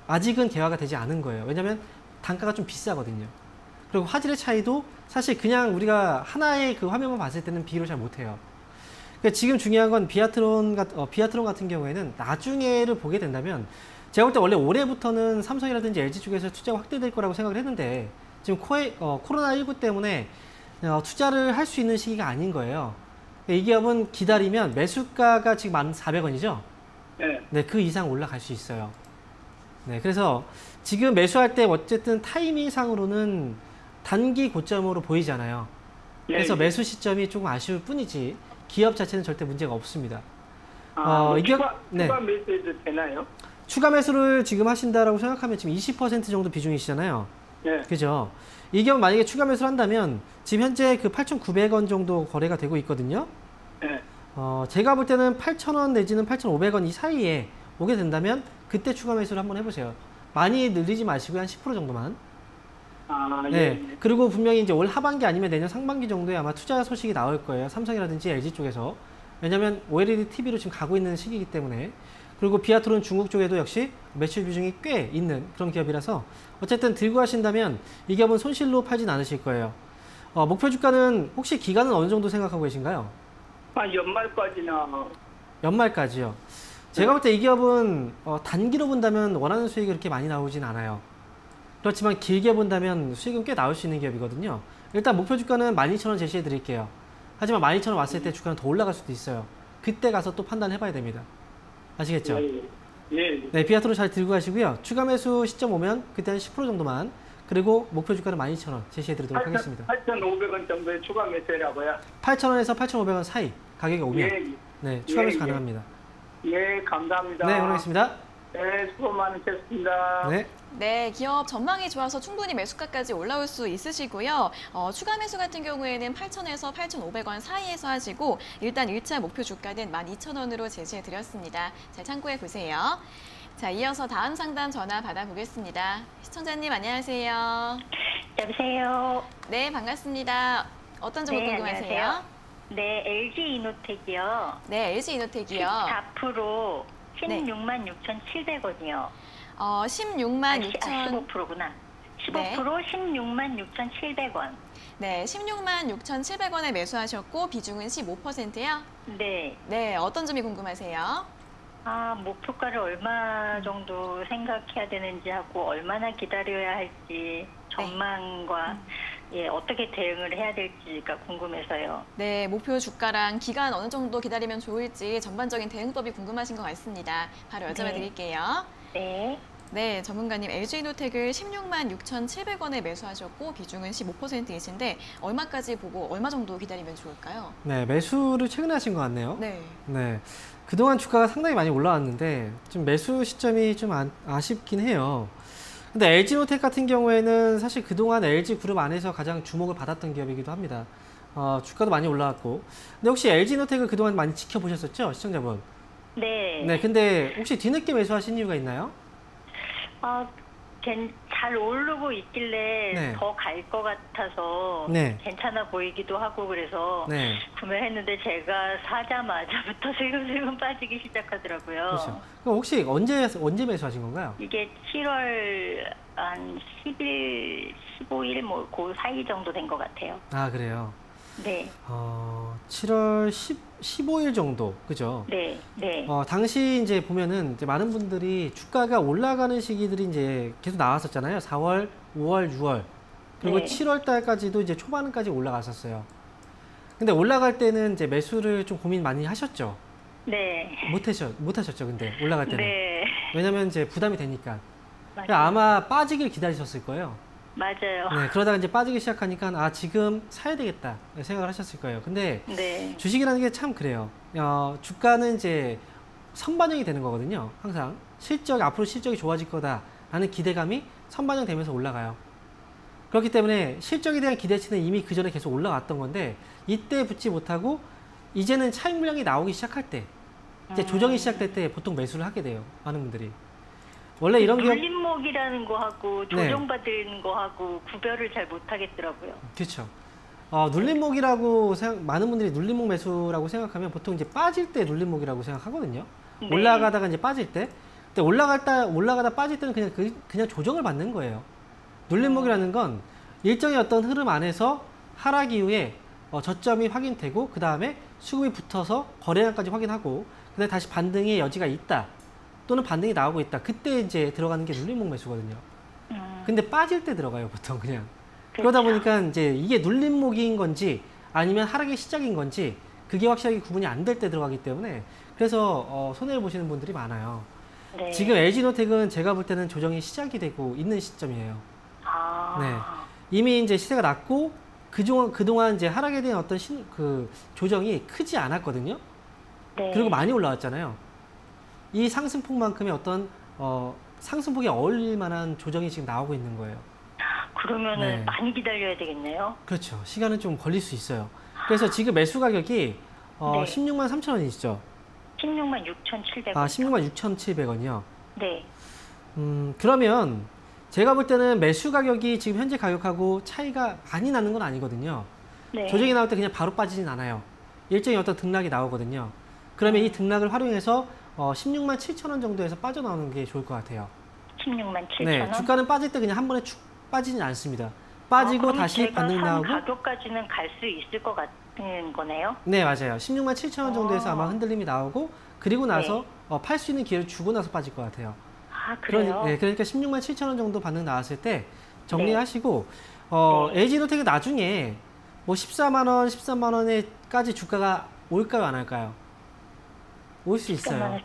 아직은 개화가 되지 않은 거예요. 왜냐하면 단가가 좀 비싸거든요. 그리고 화질의 차이도 사실 그냥 우리가 하나의 그 화면만 봤을 때는 비교를 잘 못해요. 그러니까 지금 중요한 건 비아트론 같은 경우에는 나중에를 보게 된다면 제가 볼 때 원래 올해부터는 삼성이라든지 LG 쪽에서 투자가 확대될 거라고 생각을 했는데 지금 코로나19 때문에 투자를 할 수 있는 시기가 아닌 거예요. 이 기업은 기다리면 매수가가 지금 1,400원이죠? 네. 네, 그 이상 올라갈 수 있어요. 네, 그래서 지금 매수할 때 어쨌든 타이밍상으로는 단기 고점으로 보이잖아요. 그래서 예, 예. 매수 시점이 조금 아쉬울 뿐이지 기업 자체는 절대 문제가 없습니다. 이 기업, 추가 매수해도 되나요? 추가 매수를 지금 하신다라고 생각하면 지금 20% 정도 비중이시잖아요. 네. 그죠? 이 기업 만약에 추가 매수를 한다면 지금 현재 그 8,900원 정도 거래가 되고 있거든요. 네. 제가 볼 때는 8,000원 내지는 8,500원 이 사이에 오게 된다면 그때 추가 매수를 한번 해보세요. 많이 늘리지 마시고 한 10% 정도만. 아, 예. 네. 그리고 분명히 이제 올 하반기 아니면 내년 상반기 정도에 아마 투자 소식이 나올 거예요. 삼성이라든지 LG 쪽에서. 왜냐면 OLED TV로 지금 가고 있는 시기이기 때문에. 그리고 비아트론 중국 쪽에도 역시 매출 비중이 꽤 있는 그런 기업이라서 어쨌든 들고 하신다면 이 기업은 손실로 팔진 않으실 거예요. 목표 주가는 혹시 기간은 어느 정도 생각하고 계신가요? 연말까지나. 연말까지요. 제가 볼 때 이 기업은 단기로 본다면 원하는 수익이 그렇게 많이 나오진 않아요. 그렇지만 길게 본다면 수익은 꽤 나올 수 있는 기업이거든요. 일단 목표 주가는 12,000원 제시해 드릴게요. 하지만 12,000원 왔을 때 주가는 더 올라갈 수도 있어요. 그때 가서 또 판단해 봐야 됩니다. 아시겠죠? 예, 예. 네, 비아트론 잘 들고 가시고요. 추가 매수 시점 오면 그때 한 10% 정도만. 그리고 목표 주가는 12,000원 제시해 드리도록 하겠습니다. 8,500원 정도의 추가 매수라고요? 8,000원에서 8,500원 사이 가격이 오면 예, 네, 추가 매수 예. 가능합니다. 예, 감사합니다. 네, 고맙습니다. 네, 수고 많으셨습니다. 네. 네, 기업 전망이 좋아서 충분히 매수가까지 올라올 수 있으시고요. 추가 매수 같은 경우에는 8,000에서 8,500원 사이에서 하시고 일단 1차 목표 주가는 12,000원으로 제시해 드렸습니다. 잘 참고해 보세요. 자, 이어서 다음 상담 전화 받아보겠습니다. 시청자님 안녕하세요. 여보세요. 네, 반갑습니다. 어떤 점을 궁금하세요? 안녕하세요. 네, LG 이노텍이요. 네, LG 이노텍이요. 14% 166,700원이요. 16만 6천 15%구나. 15% 네. 166,700원. 네, 16만 6,700원에 매수하셨고 비중은 15%요. 네. 네, 어떤 점이 궁금하세요? 목표가를 얼마 정도 생각해야 되는지 하고 얼마나 기다려야 할지 전망과 예, 어떻게 대응을 해야 될지가 궁금해서요. 네, 목표 주가랑 기간 어느 정도 기다리면 좋을지 전반적인 대응법이 궁금하신 것 같습니다. 바로 여쭤봐 네. 드릴게요. 네. 네, 전문가님 LG이노텍을 16만 6,700원에 매수하셨고 비중은 15%이신데 얼마까지 보고 얼마 정도 기다리면 좋을까요? 네, 매수를 최근에 하신 것 같네요. 네. 네. 그동안 주가가 상당히 많이 올라왔는데 좀 매수 시점이 좀 아쉽긴 해요. 근데 LG노텍 같은 경우에는 사실 그동안 LG그룹 안에서 가장 주목을 받았던 기업이기도 합니다. 주가도 많이 올라왔고. 근데 혹시 LG노텍을 그동안 많이 지켜보셨었죠? 시청자분? 네. 네, 근데 혹시 뒤늦게 매수하신 이유가 있나요? 잘 오르고 있길래 네. 더 갈 것 같아서 네. 괜찮아 보이기도 하고 그래서 네. 구매했는데 제가 사자마자부터 슬금슬금 빠지기 시작하더라고요. 그렇죠. 그럼 혹시 언제 매수하신 건가요? 이게 7월 한 10일, 15일 뭐 그 사이 정도 된 것 같아요. 아, 그래요. 네, 7월 15일 정도, 그죠? 네, 네, 당시 이제 보면은 이제 많은 분들이 주가가 올라가는 시기들이 이제 계속 나왔었잖아요. 4월, 5월, 6월. 그리고 네. 7월 달까지도 이제 초반까지 올라갔었어요. 근데 올라갈 때는 이제 매수를 좀 고민 많이 하셨죠? 네, 못하셨죠, 근데 올라갈 때는. 네, 왜냐면 이제 부담이 되니까. 맞아요. 아마 빠지길 기다리셨을 거예요. 맞아요. 네, 그러다가 이제 빠지기 시작하니까 지금 사야 되겠다 생각을 하셨을 거예요. 근데 네, 주식이라는 게 참 그래요. 주가는 이제 선반영이 되는 거거든요. 항상 앞으로 실적이 좋아질 거다라는 기대감이 선반영되면서 올라가요. 그렇기 때문에 실적에 대한 기대치는 이미 그 전에 계속 올라왔던 건데 이때 붙지 못하고 이제는 차익 물량이 나오기 시작할 때 이제 조정이 시작될 때 보통 매수를 하게 돼요. 많은 분들이. 원래 이런 기업 눌림목이라는 거하고 네. 조정받은 거하고 구별을 잘 못하겠더라고요. 그렇죠. 눌림목이라고 많은 분들이 눌림목 매수라고 생각하면 보통 이제 빠질 때 눌림목이라고 생각하거든요. 네. 올라가다가 이제 빠질 때. 근데 올라가다 빠질 때는 그냥 조정을 받는 거예요. 눌림목이라는 건 일정의 어떤 흐름 안에서 하락 이후에 저점이 확인되고 그 다음에 수급이 붙어서 거래량까지 확인하고 그다음에 다시 반등의 여지가 있다. 또는 반등이 나오고 있다. 그때 이제 들어가는 게 눌림목 매수거든요. 근데 빠질 때 들어가요, 보통 그냥. 그러다 보니까 이제 이게 눌림목인 건지 아니면 하락의 시작인 건지 그게 확실하게 구분이 안 될 때 들어가기 때문에 그래서 손해를 보시는 분들이 많아요. 네. 지금 LG노텍은 제가 볼 때는 조정이 시작이 되고 있는 시점이에요. 네. 이미 이제 시세가 낮고 그동안 이제 하락에 대한 어떤 조정이 크지 않았거든요. 네. 그리고 많이 올라왔잖아요. 이 상승폭만큼의 어떤 상승폭에 어울릴 만한 조정이 지금 나오고 있는 거예요. 그러면은 네. 많이 기다려야 되겠네요. 그렇죠. 시간은 좀 걸릴 수 있어요. 그래서 지금 매수 가격이 네. 16만 3천 원이시죠? 16만 6,700원. 16만 6,700원이요. 네. 그러면 제가 볼 때는 매수 가격이 지금 현재 가격하고 차이가 많이 나는 건 아니거든요. 네. 조정이 나올 때 그냥 바로 빠지진 않아요. 일정의 어떤 등락이 나오거든요. 그러면 이 등락을 활용해서 16만 7천 원 정도에서 빠져나오는 게 좋을 것 같아요. 16만 7천 네, 원. 주가는 빠질 때 그냥 한 번에 축 빠지진 않습니다. 빠지고 그럼 다시 제가 반등 산 나오고. 가격까지는 갈 수 있을 것 같은 거네요. 네, 맞아요. 16만 7천 원 정도에서 아마 흔들림이 나오고 그리고 나서 팔 수 있는 기회를 주고 나서 빠질 것 같아요. 그래요? 그러니까 16만 7천 원 정도 반등 나왔을 때 정리하시고 네. LG노텍은 나중에 뭐 14만 원, 13만 원에까지 주가가 올까요, 안 할까요? 올 수 있어요.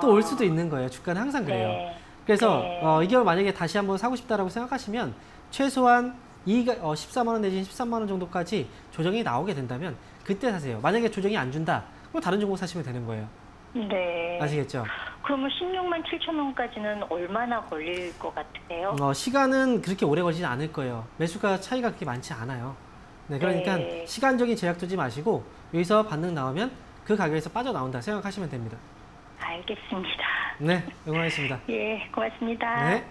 또 올 수도 있는 거예요. 주가는 항상 그래요. 네. 그래서 네. 이걸 만약에 다시 한번 사고 싶다라고 생각하시면 최소한 이익 14만 원 내지 13만 원 정도까지 조정이 나오게 된다면 그때 사세요. 만약에 조정이 안 준다, 그럼 다른 종목 사시면 되는 거예요. 네. 아시겠죠? 그러면 16만 7천 원까지는 얼마나 걸릴 것 같으세요? 시간은 그렇게 오래 걸리지 않을 거예요. 매수가 차이가 그렇게 많지 않아요. 네, 그러니까 네. 시간적인 제약 두지 마시고 여기서 반등 나오면 그 가격에서 빠져나온다 생각하시면 됩니다. 알겠습니다. 네, 응원하겠습니다. 예, 고맙습니다. 네.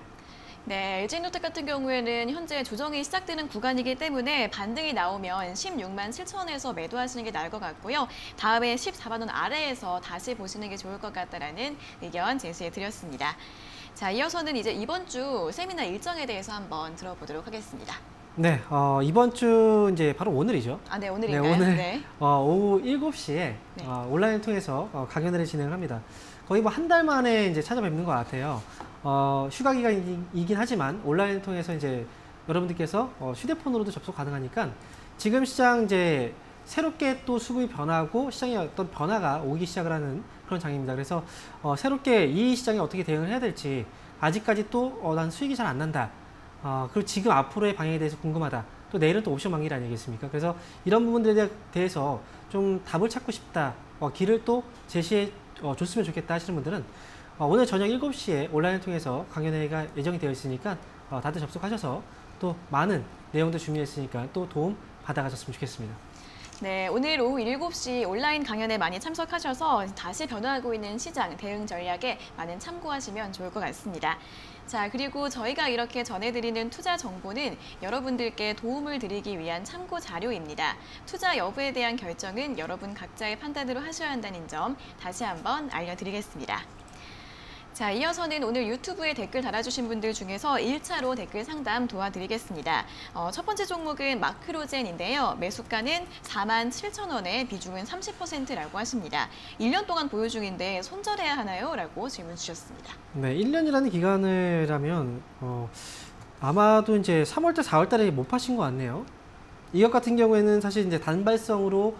네, LG엔더텍 같은 경우에는 현재 조정이 시작되는 구간이기 때문에 반등이 나오면 16만 7천 원에서 매도하시는 게 나을 것 같고요. 다음에 14만 원 아래에서 다시 보시는 게 좋을 것 같다라는 의견 제시해 드렸습니다. 자, 이어서는 이제 이번 주 세미나 일정에 대해서 한번 들어보도록 하겠습니다. 네, 이번 주 이제 바로 오늘이죠. 아, 네, 오늘인가요? 네, 오늘 네. 오후 7시에 네. 온라인을 통해서 강연회를 진행을 합니다. 거의 뭐 한 달 만에 이제 찾아뵙는 것 같아요. 휴가 기간이긴 하지만 온라인을 통해서 이제 여러분들께서 휴대폰으로도 접속 가능하니까 지금 시장 이제 새롭게 또 수급이 변하고 시장에 어떤 변화가 오기 시작을 하는 그런 장입니다. 그래서 새롭게 이 시장에 어떻게 대응을 해야 될지 아직까지 또 난 수익이 잘 안 난다. 그리고 지금 앞으로의 방향에 대해서 궁금하다. 또 내일은 또 옵션 만기일 아니겠습니까? 그래서 이런 부분들에 대해서 좀 답을 찾고 싶다. 길을 또 제시해 줬으면 좋겠다 하시는 분들은 오늘 저녁 7시에 온라인을 통해서 강연회가 예정이 되어 있으니까 다들 접속하셔서 또 많은 내용들 준비했으니까 또 도움 받아가셨으면 좋겠습니다. 네, 오늘 오후 7시 온라인 강연에 많이 참석하셔서 다시 변화하고 있는 시장 대응 전략에 많은 참고하시면 좋을 것 같습니다. 자, 그리고 저희가 이렇게 전해드리는 투자 정보는 여러분들께 도움을 드리기 위한 참고 자료입니다. 투자 여부에 대한 결정은 여러분 각자의 판단으로 하셔야 한다는 점 다시 한번 알려드리겠습니다. 자, 이어서는 오늘 유튜브에 댓글 달아주신 분들 중에서 1차로 댓글 상담 도와드리겠습니다. 첫 번째 종목은 마크로젠인데요. 매수가는 4만 7천 원에 비중은 30%라고 하십니다. 1년 동안 보유 중인데 손절해야 하나요? 라고 질문 주셨습니다. 네, 1년이라는 기간이라면 아마도 이제 3월달, 4월달에 못 파신 것 같네요. 이것 같은 경우에는 사실 이제 단발성으로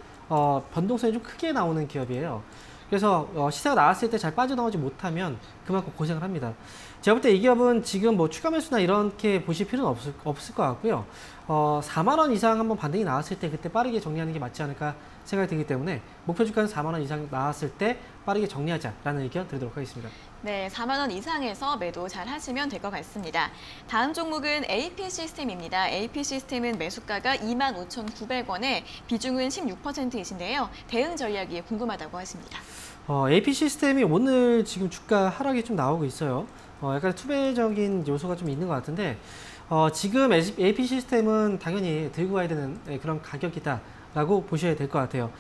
변동성이 좀 크게 나오는 기업이에요. 그래서 시세가 나왔을 때 잘 빠져나오지 못하면 그만큼 고생을 합니다. 제가 볼 때 이 기업은 지금 뭐 추가 매수나 이렇게 보실 필요는 없을 것 같고요. 4만 원 이상 한번 반등이 나왔을 때 그때 빠르게 정리하는 게 맞지 않을까 생각이 들기 때문에 목표 주가는 4만 원 이상 나왔을 때 빠르게 정리하자라는 의견 드리도록 하겠습니다. 네, 4만 원 이상에서 매도 잘 하시면 될 것 같습니다. 다음 종목은 AP 시스템입니다. AP 시스템은 매수가가 25,900원에 비중은 16%이신데요. 대응 전략이 궁금하다고 하십니다. AP 시스템이 오늘 지금 주가 하락이 좀 나오고 있어요. 약간 투매적인 요소가 좀 있는 것 같은데 지금 AP 시스템은 당연히 들고 가야 되는 그런 가격이다라고 보셔야 될 것 같아요.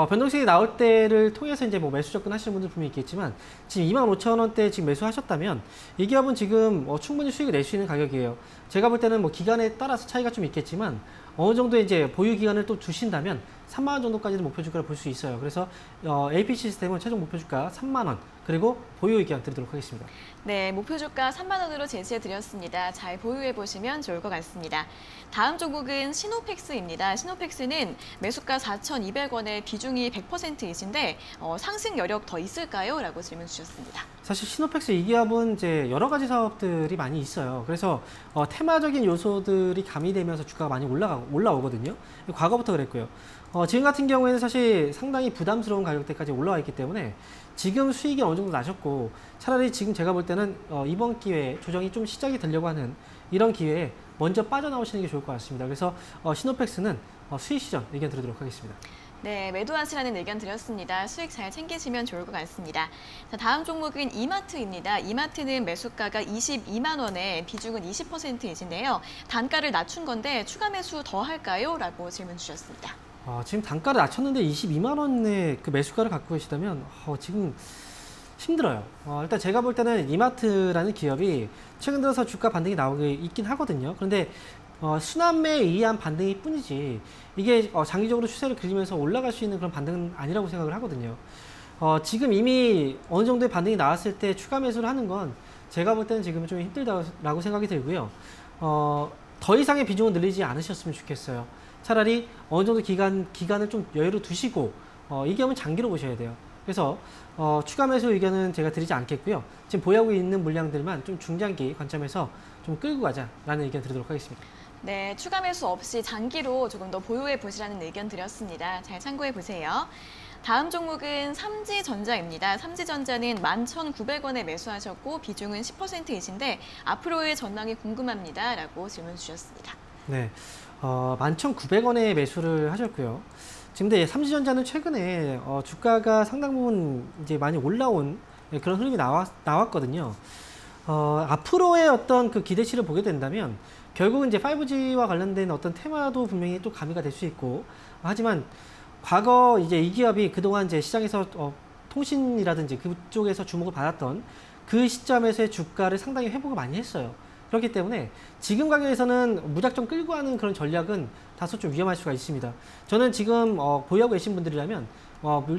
변동성이 나올 때를 통해서 이제 뭐 매수 접근하시는 분들 분명히 있겠지만 지금 25,000원대 지금 매수하셨다면 이 기업은 지금 충분히 수익을 낼 수 있는 가격이에요. 제가 볼 때는 뭐 기간에 따라서 차이가 좀 있겠지만 어느 정도 이제 보유 기간을 또 주신다면 3만 원 정도까지는 목표 주가를 볼 수 있어요. 그래서 AP 시스템은 최종 목표 주가 3만 원 그리고 보유 의견 드리도록 하겠습니다. 네, 목표 주가 3만 원으로 제시해 드렸습니다. 잘 보유해 보시면 좋을 것 같습니다. 다음 종목은 시노펙스입니다. 시노펙스는 매수가 4,200원에 비중이 100%이신데 상승 여력 더 있을까요? 라고 질문 주셨습니다. 사실 시노펙스 이 기업은 이제 여러 가지 사업들이 많이 있어요. 그래서 테마적인 요소들이 가미되면서 주가가 많이 올라오거든요. 과거부터 그랬고요. 지금 같은 경우에는 사실 상당히 부담스러운 가격대까지 올라와 있기 때문에 지금 수익이 어느 정도 나셨고 차라리 지금 제가 볼 때는 이번 기회에 조정이 좀 시작이 되려고 하는 이런 기회에 먼저 빠져나오시는 게 좋을 것 같습니다. 그래서 시노펙스는 수익 시전 의견 드리도록 하겠습니다. 네, 매도하시라는 의견 드렸습니다. 수익 잘 챙기시면 좋을 것 같습니다. 자, 다음 종목은 이마트입니다. 이마트는 매수가가 22만 원에 비중은 20%이신데요. 단가를 낮춘 건데 추가 매수 더 할까요? 라고 질문 주셨습니다. 지금 단가를 낮췄는데 22만 원의 그 매수가를 갖고 계시다면 지금 힘들어요. 일단 제가 볼 때는 이마트라는 기업이 최근 들어서 주가 반등이 나오고 있긴 하거든요. 그런데 순환매에 의한 반등일 뿐이지 이게 장기적으로 추세를 그리면서 올라갈 수 있는 그런 반등은 아니라고 생각을 하거든요. 지금 이미 어느 정도의 반등이 나왔을 때 추가 매수를 하는 건 제가 볼 때는 지금은 좀 힘들다고 생각이 들고요. 더 이상의 비중을 늘리지 않으셨으면 좋겠어요. 차라리 어느 정도 기간을 좀 여유를 두시고 이 기업은 장기로 보셔야 돼요. 그래서 추가 매수 의견은 제가 드리지 않겠고요. 지금 보유하고 있는 물량들만 좀 중장기 관점에서 좀 끌고 가자라는 의견 드리도록 하겠습니다. 네, 추가 매수 없이 장기로 조금 더 보유해 보시라는 의견 드렸습니다. 잘 참고해 보세요. 다음 종목은 삼지전자입니다. 삼지전자는 11,900원에 매수하셨고 비중은 10%이신데 앞으로의 전망이 궁금합니다. 라고 질문 주셨습니다. 네, 11,900원에 매수를 하셨고요. 지금 근데 삼지전자는 최근에 주가가 상당 부분 이제 많이 올라온 그런 흐름이 나왔거든요. 앞으로의 어떤 그 기대치를 보게 된다면 결국은 이제 5G와 관련된 어떤 테마도 분명히 또 가미가 될 수 있고, 하지만 과거 이제 이 기업이 그동안 이제 시장에서 통신이라든지 그쪽에서 주목을 받았던 그 시점에서의 주가를 상당히 회복을 많이 했어요. 그렇기 때문에 지금 가격에서는 무작정 끌고 가는 그런 전략은 다소 좀 위험할 수가 있습니다. 저는 지금 보유하고 계신 분들이라면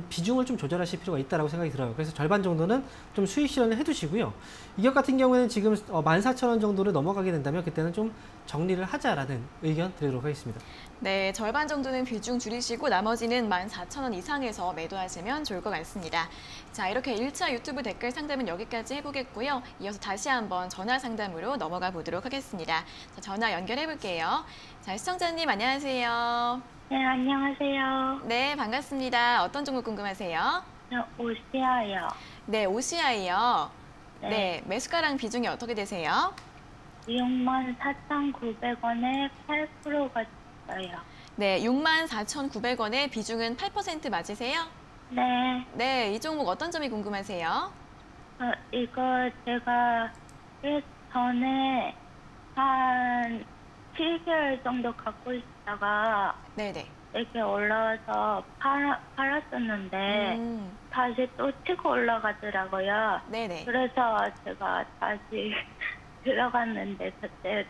비중을 좀 조절하실 필요가 있다고 생각이 들어요. 그래서 절반 정도는 좀 수익 실현을 해두시고요. 이 기업 같은 경우에는 지금 14,000원 정도를 넘어가게 된다면 그때는 좀 정리를 하자라는 의견 드리도록 하겠습니다. 네, 절반 정도는 비중 줄이시고 나머지는 14,000원 이상에서 매도하시면 좋을 것 같습니다. 자, 이렇게 1차 유튜브 댓글 상담은 여기까지 해보겠고요. 이어서 다시 한번 전화 상담으로 넘어가 보도록 하겠습니다. 자, 전화 연결해 볼게요. 자, 시청자님 안녕하세요. 네, 안녕하세요. 네, 반갑습니다. 어떤 종목 궁금하세요? 저 오시아요. 네, OCI요. 네. 네, 매수가랑 비중이 어떻게 되세요? 64,900원에 8%가 있어요. 네, 64,900원에 비중은 8% 맞으세요? 네, 네, 이 종목 어떤 점이 궁금하세요? 이거 제가 전에 한 7개월 정도 갖고 있다가 네네. 이렇게 올라와서 팔았었는데 다시 또 치고 올라가더라고요. 네네. 그래서 제가 다시 들어갔는데 그때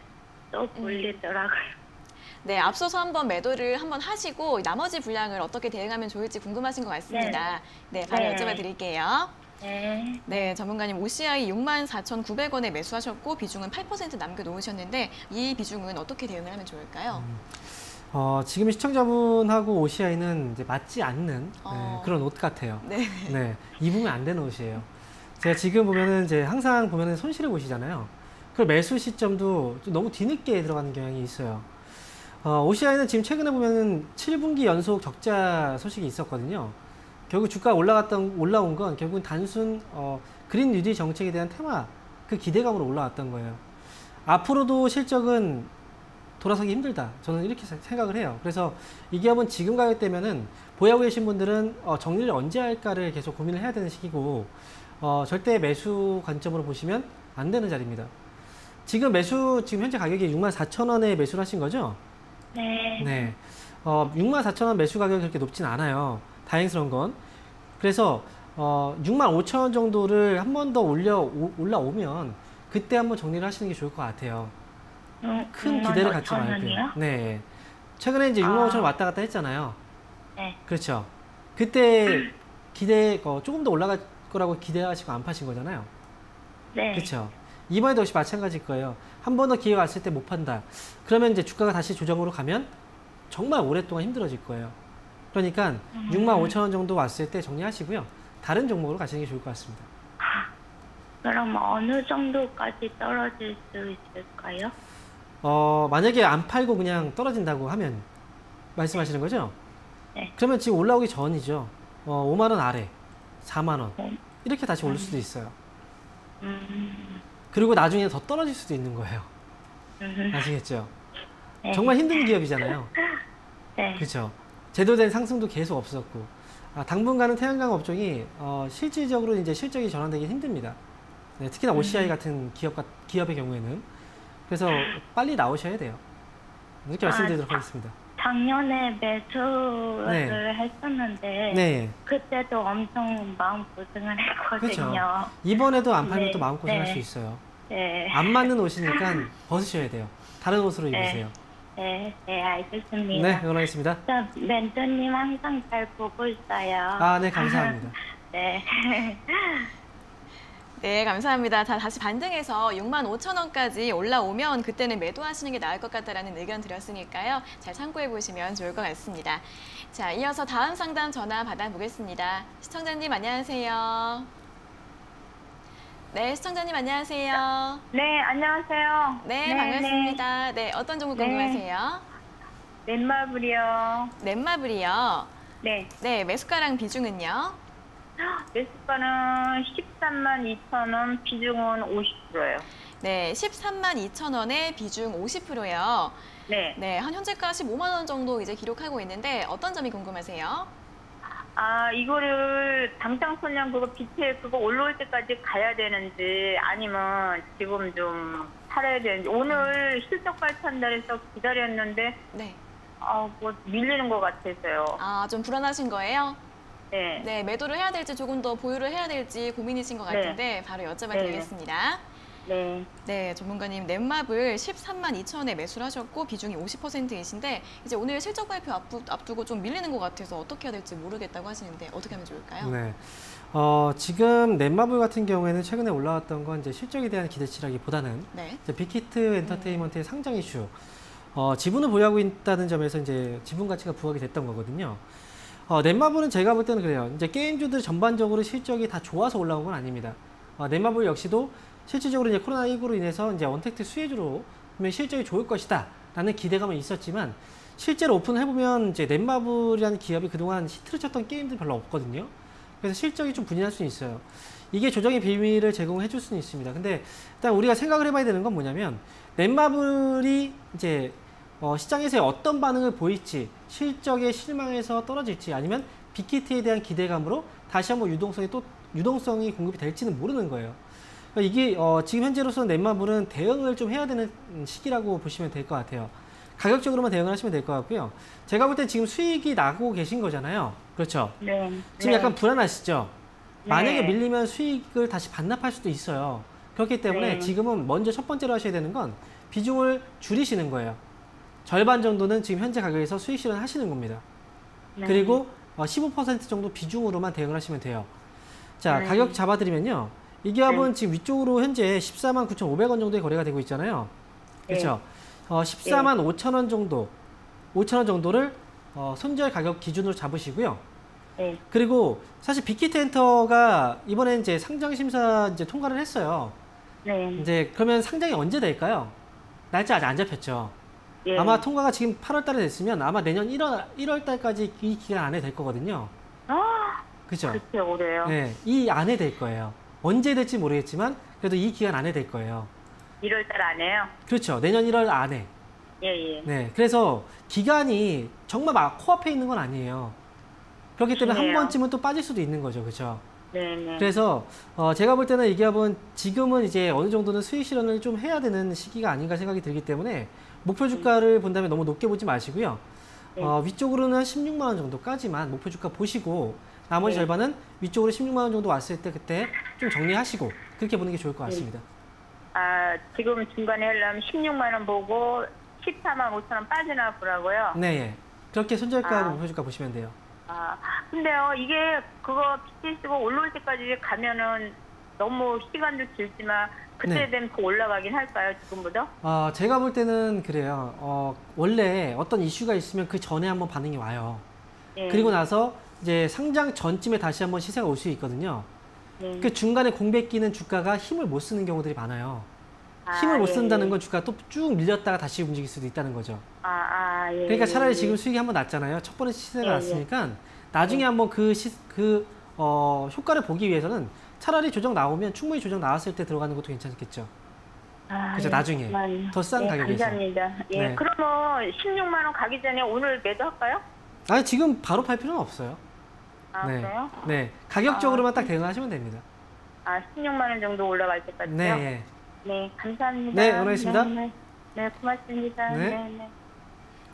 또 불리더라고요. 네, 앞서서 한번 매도를 한번 하시고 나머지 분량을 어떻게 대응하면 좋을지 궁금하신 것 같습니다. 네, 바로 네. 여쭤봐 드릴게요. 네. 네, 전문가님 OCI 64,900원에 매수하셨고 비중은 8% 남겨놓으셨는데 이 비중은 어떻게 대응을 하면 좋을까요? 지금 시청자분하고 OCI는 이제 맞지 않는 그런 옷 같아요. 네. 네, 입으면 안 되는 옷이에요. 제가 지금 보면은 이제 항상 보면은 손실을 보시잖아요. 그 매수 시점도 좀 너무 뒤늦게 들어가는 경향이 있어요. OCI는 지금 최근에 보면은 7분기 연속 적자 소식이 있었거든요. 결국 주가 올라온 건 결국은 단순 그린 뉴딜 정책에 대한 테마, 그 기대감으로 올라왔던 거예요. 앞으로도 실적은 돌아서기 힘들다. 저는 이렇게 생각을 해요. 그래서 이 기업은 지금 가격대면은 보유하고 계신 분들은 정리를 언제 할까를 계속 고민을 해야 되는 시기고, 절대 매수 관점으로 보시면 안 되는 자리입니다. 지금 현재 가격이 64,000원에 매수를 하신 거죠? 네. 네. 64,000원 매수 가격이 그렇게 높진 않아요. 다행스러운 건. 그래서 65,000원 정도를 한 번 더 올라오면 그때 한번 정리를 하시는 게 좋을 것 같아요. 큰 기대를 갖지 말고요. 네. 최근에 이제 65,000원 왔다 갔다 했잖아요. 네. 그렇죠. 그때 조금 더 올라갈 거라고 기대하시고 안 파신 거잖아요. 네. 그렇죠. 이번에도 역시 마찬가지일 거예요. 한 번 더 기회가 왔을 때 못 판다. 그러면 이제 주가가 다시 조정으로 가면 정말 오랫동안 힘들어질 거예요. 그러니까 65,000원 정도 왔을 때 정리하시고요. 다른 종목으로 가시는 게 좋을 것 같습니다. 그럼 어느 정도까지 떨어질 수 있을까요? 만약에 안 팔고 그냥 떨어진다고 하면 말씀하시는 거죠? 네. 그러면 지금 올라오기 전이죠. 5만 원 아래, 4만 원 이렇게 다시 오를 수도 있어요. 그리고 나중에 더 떨어질 수도 있는 거예요. 아시겠죠? 네. 정말 힘든 기업이잖아요. 네. 그렇죠. 제대로 된 상승도 계속 없었고, 당분간은 태양광 업종이 실질적으로 이제 실적이 전환되기 힘듭니다. 네, 특히나 OCI 같은 기업의 경우에는. 그래서 빨리 나오셔야 돼요. 이렇게 말씀드리도록 하겠습니다. 작년에 매수를 네. 했었는데 네. 그때도 엄청 마음고생을 했거든요. 그렇죠. 이번에도 안 팔면 네. 또 마음고생할 네. 수 있어요. 네. 안 맞는 옷이니까 벗으셔야 돼요. 다른 옷으로 입으세요. 네, 네, 알겠습니다. 네, 응원하겠습니다. 저 멘토님 항상 잘 보고 있어요. 네, 감사합니다. 네. 네, 감사합니다. 다시 반등해서 65,000원까지 올라오면 그때는 매도하시는 게 나을 것 같다라는 의견 드렸으니까요. 잘 참고해 보시면 좋을 것 같습니다. 자, 이어서 다음 상담 전화 받아보겠습니다. 시청자님 안녕하세요. 네, 시청자님 안녕하세요. 네, 안녕하세요. 네, 반갑습니다. 네, 어떤 종목 궁금하세요? 넷마블이요. 넷마블이요. 네, 네, 매수가랑 비중은요? 매수가는 132,000원, 비중은 50%예요. 네, 132,000원에 비중 50%요. 네. 네, 한 현재가 15만 원 정도 이제 기록하고 있는데 어떤 점이 궁금하세요? 아, 이거를 당장선냥 그거 빛에 그거 올라올 때까지 가야 되는지 아니면 지금 좀 팔아야 되는지 오늘 실적 발표한다 해서 기다렸는데 네. 뭐 밀리는 것 같아서요. 아, 좀 불안하신 거예요? 네. 네, 매도를 해야 될지 조금 더 보유를 해야 될지 고민이신 것 같은데 바로 여쭤봐 드리겠습니다. 네. 네, 전문가님 넷마블 132,000원에 매수를 하셨고 비중이 50%이신데 이제 오늘 실적 발표 앞두고 좀 밀리는 것 같아서 어떻게 해야 될지 모르겠다고 하시는데 어떻게 하면 좋을까요? 네. 지금 넷마블 같은 경우에는 최근에 올라왔던 건 이제 실적에 대한 기대치라기보다는 네. 이제 빅히트 엔터테인먼트의 상장 이슈, 지분을 보유하고 있다는 점에서 이제 지분 가치가 부각이 됐던 거거든요. 넷마블은 제가 볼 때는 그래요. 이제 게임주들 전반적으로 실적이 다 좋아서 올라온 건 아닙니다. 넷마블 역시도 실질적으로 이제 코로나19로 인해서 이제 언택트 수혜주로 실적이 좋을 것이다 라는 기대감은 있었지만 실제로 오픈을 해보면 이제 넷마블이라는 기업이 그동안 히트를 쳤던 게임들이 별로 없거든요. 그래서 실적이 좀 분인할 수는 있어요. 이게 조정의 비밀을 제공해 줄 수는 있습니다. 근데 일단 우리가 생각을 해봐야 되는 건 뭐냐면 넷마블이 이제 시장에서 어떤 반응을 보일지, 실적에 실망해서 떨어질지, 아니면 빅히트에 대한 기대감으로 다시 한번 유동성이 공급이 될지는 모르는 거예요. 그러니까 이게 지금 현재로서는 넷마블은 대응을 좀 해야 되는 시기라고 보시면 될 것 같아요. 가격적으로만 대응을 하시면 될 것 같고요. 제가 볼 때 지금 수익이 나고 계신 거잖아요. 그렇죠? 네. 지금 약간 불안하시죠? 네. 만약에 밀리면 수익을 다시 반납할 수도 있어요. 그렇기 때문에 네. 지금은 먼저 첫 번째로 하셔야 되는 건 비중을 줄이시는 거예요. 절반 정도는 지금 현재 가격에서 수익 실현하시는 겁니다. 네. 그리고 15% 정도 비중으로만 대응을 하시면 돼요. 자, 네. 가격 잡아드리면요. 이 기업은 지금 위쪽으로 현재 149,500원 정도의 거래가 되고 있잖아요. 그렇죠? 145,000원 정도, 5,000원 정도를 손절 가격 기준으로 잡으시고요. 네. 그리고 사실 빅히트 엔터가 이번에 이제 상장 심사 이제 통과를 했어요. 네. 이제 그러면 상장이 언제 될까요? 날짜 아직 안 잡혔죠. 예. 아마 통과가 지금 8월 달에 됐으면 아마 내년 1월 달까지 이 기간 안에 될 거거든요. 그죠? 그렇게 오래요. 네, 이 안에 될 거예요. 언제 될지 모르겠지만 그래도 이 기간 안에 될 거예요. 1월달 안에요. 그렇죠. 내년 1월 안에. 예. 네, 그래서 기간이 정말 막 코앞에 있는 건 아니에요. 그렇기 때문에 한 그래요. 번쯤은 또 빠질 수도 있는 거죠. 그렇죠? 네. 그래서 제가 볼 때는 이 기업은 지금은 이제 어느 정도는 수익 실현을 좀 해야 되는 시기가 아닌가 생각이 들기 때문에 목표 주가를 본다면 너무 높게 보지 마시고요. 위쪽으로는 16만 원 정도까지만 목표 주가 보시고 나머지 네. 절반은 위쪽으로 16만 원 정도 왔을 때 그때 좀 정리하시고 그렇게 보는 게 좋을 것 같습니다. 지금 중간에 하려면 16만 원 보고 14만 5천 원 빠져나 보라고요. 네, 예. 그렇게 손절가하고 목표 주가 보시면 돼요. 근데요, 이게 그거 BTS가 올라올 때까지 가면은 너무 시간도 길지만 그때 네. 되면 더 올라가긴 할까요, 지금보다? 제가 볼 때는 그래요. 원래 어떤 이슈가 있으면 그 전에 한번 반응이 와요. 네. 그리고 나서 이제 상장 전쯤에 다시 한번 시세가 올 수 있거든요. 네. 그 중간에 공백 끼는 주가가 힘을 못 쓰는 경우들이 많아요. 힘을 못 쓴다는 건 주가가 또 쭉 밀렸다가 다시 움직일 수도 있다는 거죠. 예. 그러니까 차라리 지금 수익이 한번 났잖아요. 첫 번째 시세가 났으니까 나중에 한번 효과를 보기 위해서는 차라리 조정 나오면 충분히 조정 나왔을 때 들어가는 것도 괜찮겠죠. 그래서 나중에 더 싼 가격에서. 감사합니다. 예, 네. 그러면 16만 원 가기 전에 오늘 매도할까요? 아니 지금 바로 팔 필요는 없어요. 네. 그래요? 네, 가격적으로만 딱 대응하시면 됩니다. 16만 원 정도 올라갈 때까지요? 네. 네, 감사합니다. 네, 응원하겠습니다. 네, 고맙습니다. 네.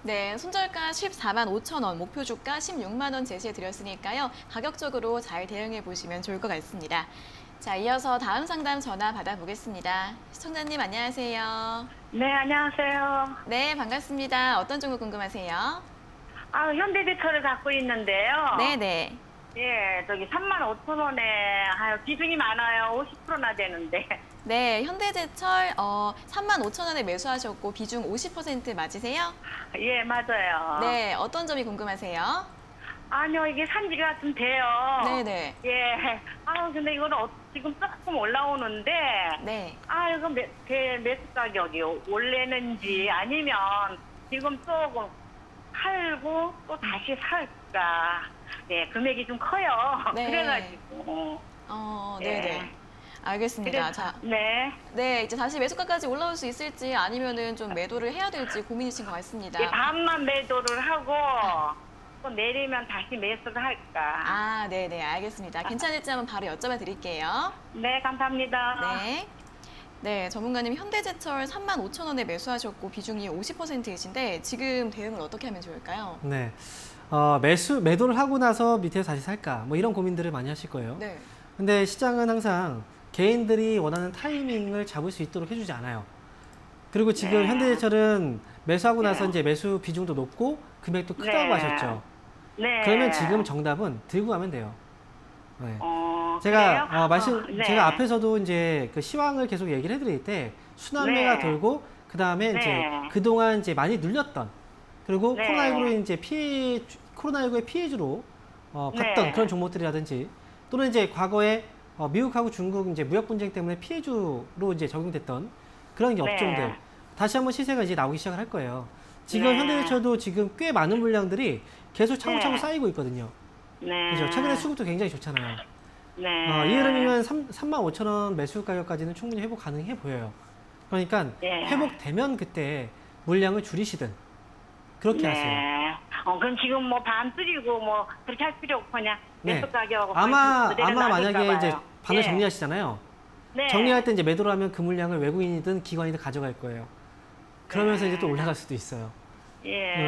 네, 손절가 14만 5천 원, 목표 주가 16만 원 제시해 드렸으니까요. 가격적으로 잘 대응해 보시면 좋을 것 같습니다. 자, 이어서 다음 상담 전화 받아보겠습니다. 시청자님 안녕하세요. 네, 안녕하세요. 네, 반갑습니다. 어떤 종목 궁금하세요? 현대비커를 갖고 있는데요. 네네. 예, 저기 35,000원에 비중이 많아요. 50%나 되는데. 네, 현대제철 35,000원에 매수하셨고 비중 50% 맞으세요? 예, 맞아요. 네, 어떤 점이 궁금하세요? 아니요, 이게 산지가 좀 돼요. 네네. 예. 근데 이거는 지금 조금 올라오는데. 네. 이거 매수 가격이 올래는지 아니면 지금 조금 팔고 또 다시 살까. 네, 금액이 좀 커요. 네. 그래가지고. 네네. 예. 알겠습니다. 자, 네, 이제 다시 매수가까지 올라올 수 있을지 아니면은 좀 매도를 해야 될지 고민이신 것 같습니다. 예, 반만 매도를 하고 또 내리면 다시 매수를 할까. 네네, 알겠습니다. 괜찮을지 한번 바로 여쭤봐 드릴게요. 네, 감사합니다. 네. 네, 전문가님 현대제철 35,000원에 매수하셨고 비중이 50%이신데 지금 대응을 어떻게 하면 좋을까요? 네. 매도를 하고 나서 밑에서 다시 살까? 뭐 이런 고민들을 많이 하실 거예요. 네. 근데 시장은 항상 개인들이 원하는 타이밍을 잡을 수 있도록 해주지 않아요. 그리고 지금 현대제철은 매수하고 나서 이제 매수 비중도 높고 금액도 크다고 하셨죠. 네. 그러면 지금 정답은 들고 가면 돼요. 네. 그래요? 제가 앞에서도 이제 그 시황을 계속 얘기를 해드릴 때 순환매가 돌고 그 다음에 이제 그동안 이제 많이 눌렸던 그리고 코로나19의 피해주로 봤던 그런 종목들이라든지 또는 이제 과거에 미국하고 중국 이제 무역 분쟁 때문에 피해주로 이제 적용됐던 그런 업종들 다시 한번 시세가 이제 나오기 시작을 할 거예요. 지금 현대제철도 지금 꽤 많은 물량들이 계속 차곡차곡 쌓이고 있거든요. 그죠? 최근에 수급도 굉장히 좋잖아요. 이 흐름이면 35,000원 매수 가격까지는 충분히 회복 가능해 보여요. 그러니까 회복되면 그때 물량을 줄이시든 그렇게 하세요. 그럼 지금 뭐 반 줄이고 뭐 그렇게 할 필요 없고 그냥 매수 가격 아마 만약에 이제 반을 정리하시잖아요. 정리할 때 이제 매도를 하면 그 물량을 외국인이든 기관이든 가져갈 거예요. 그러면서 이제 또 올라갈 수도 있어요.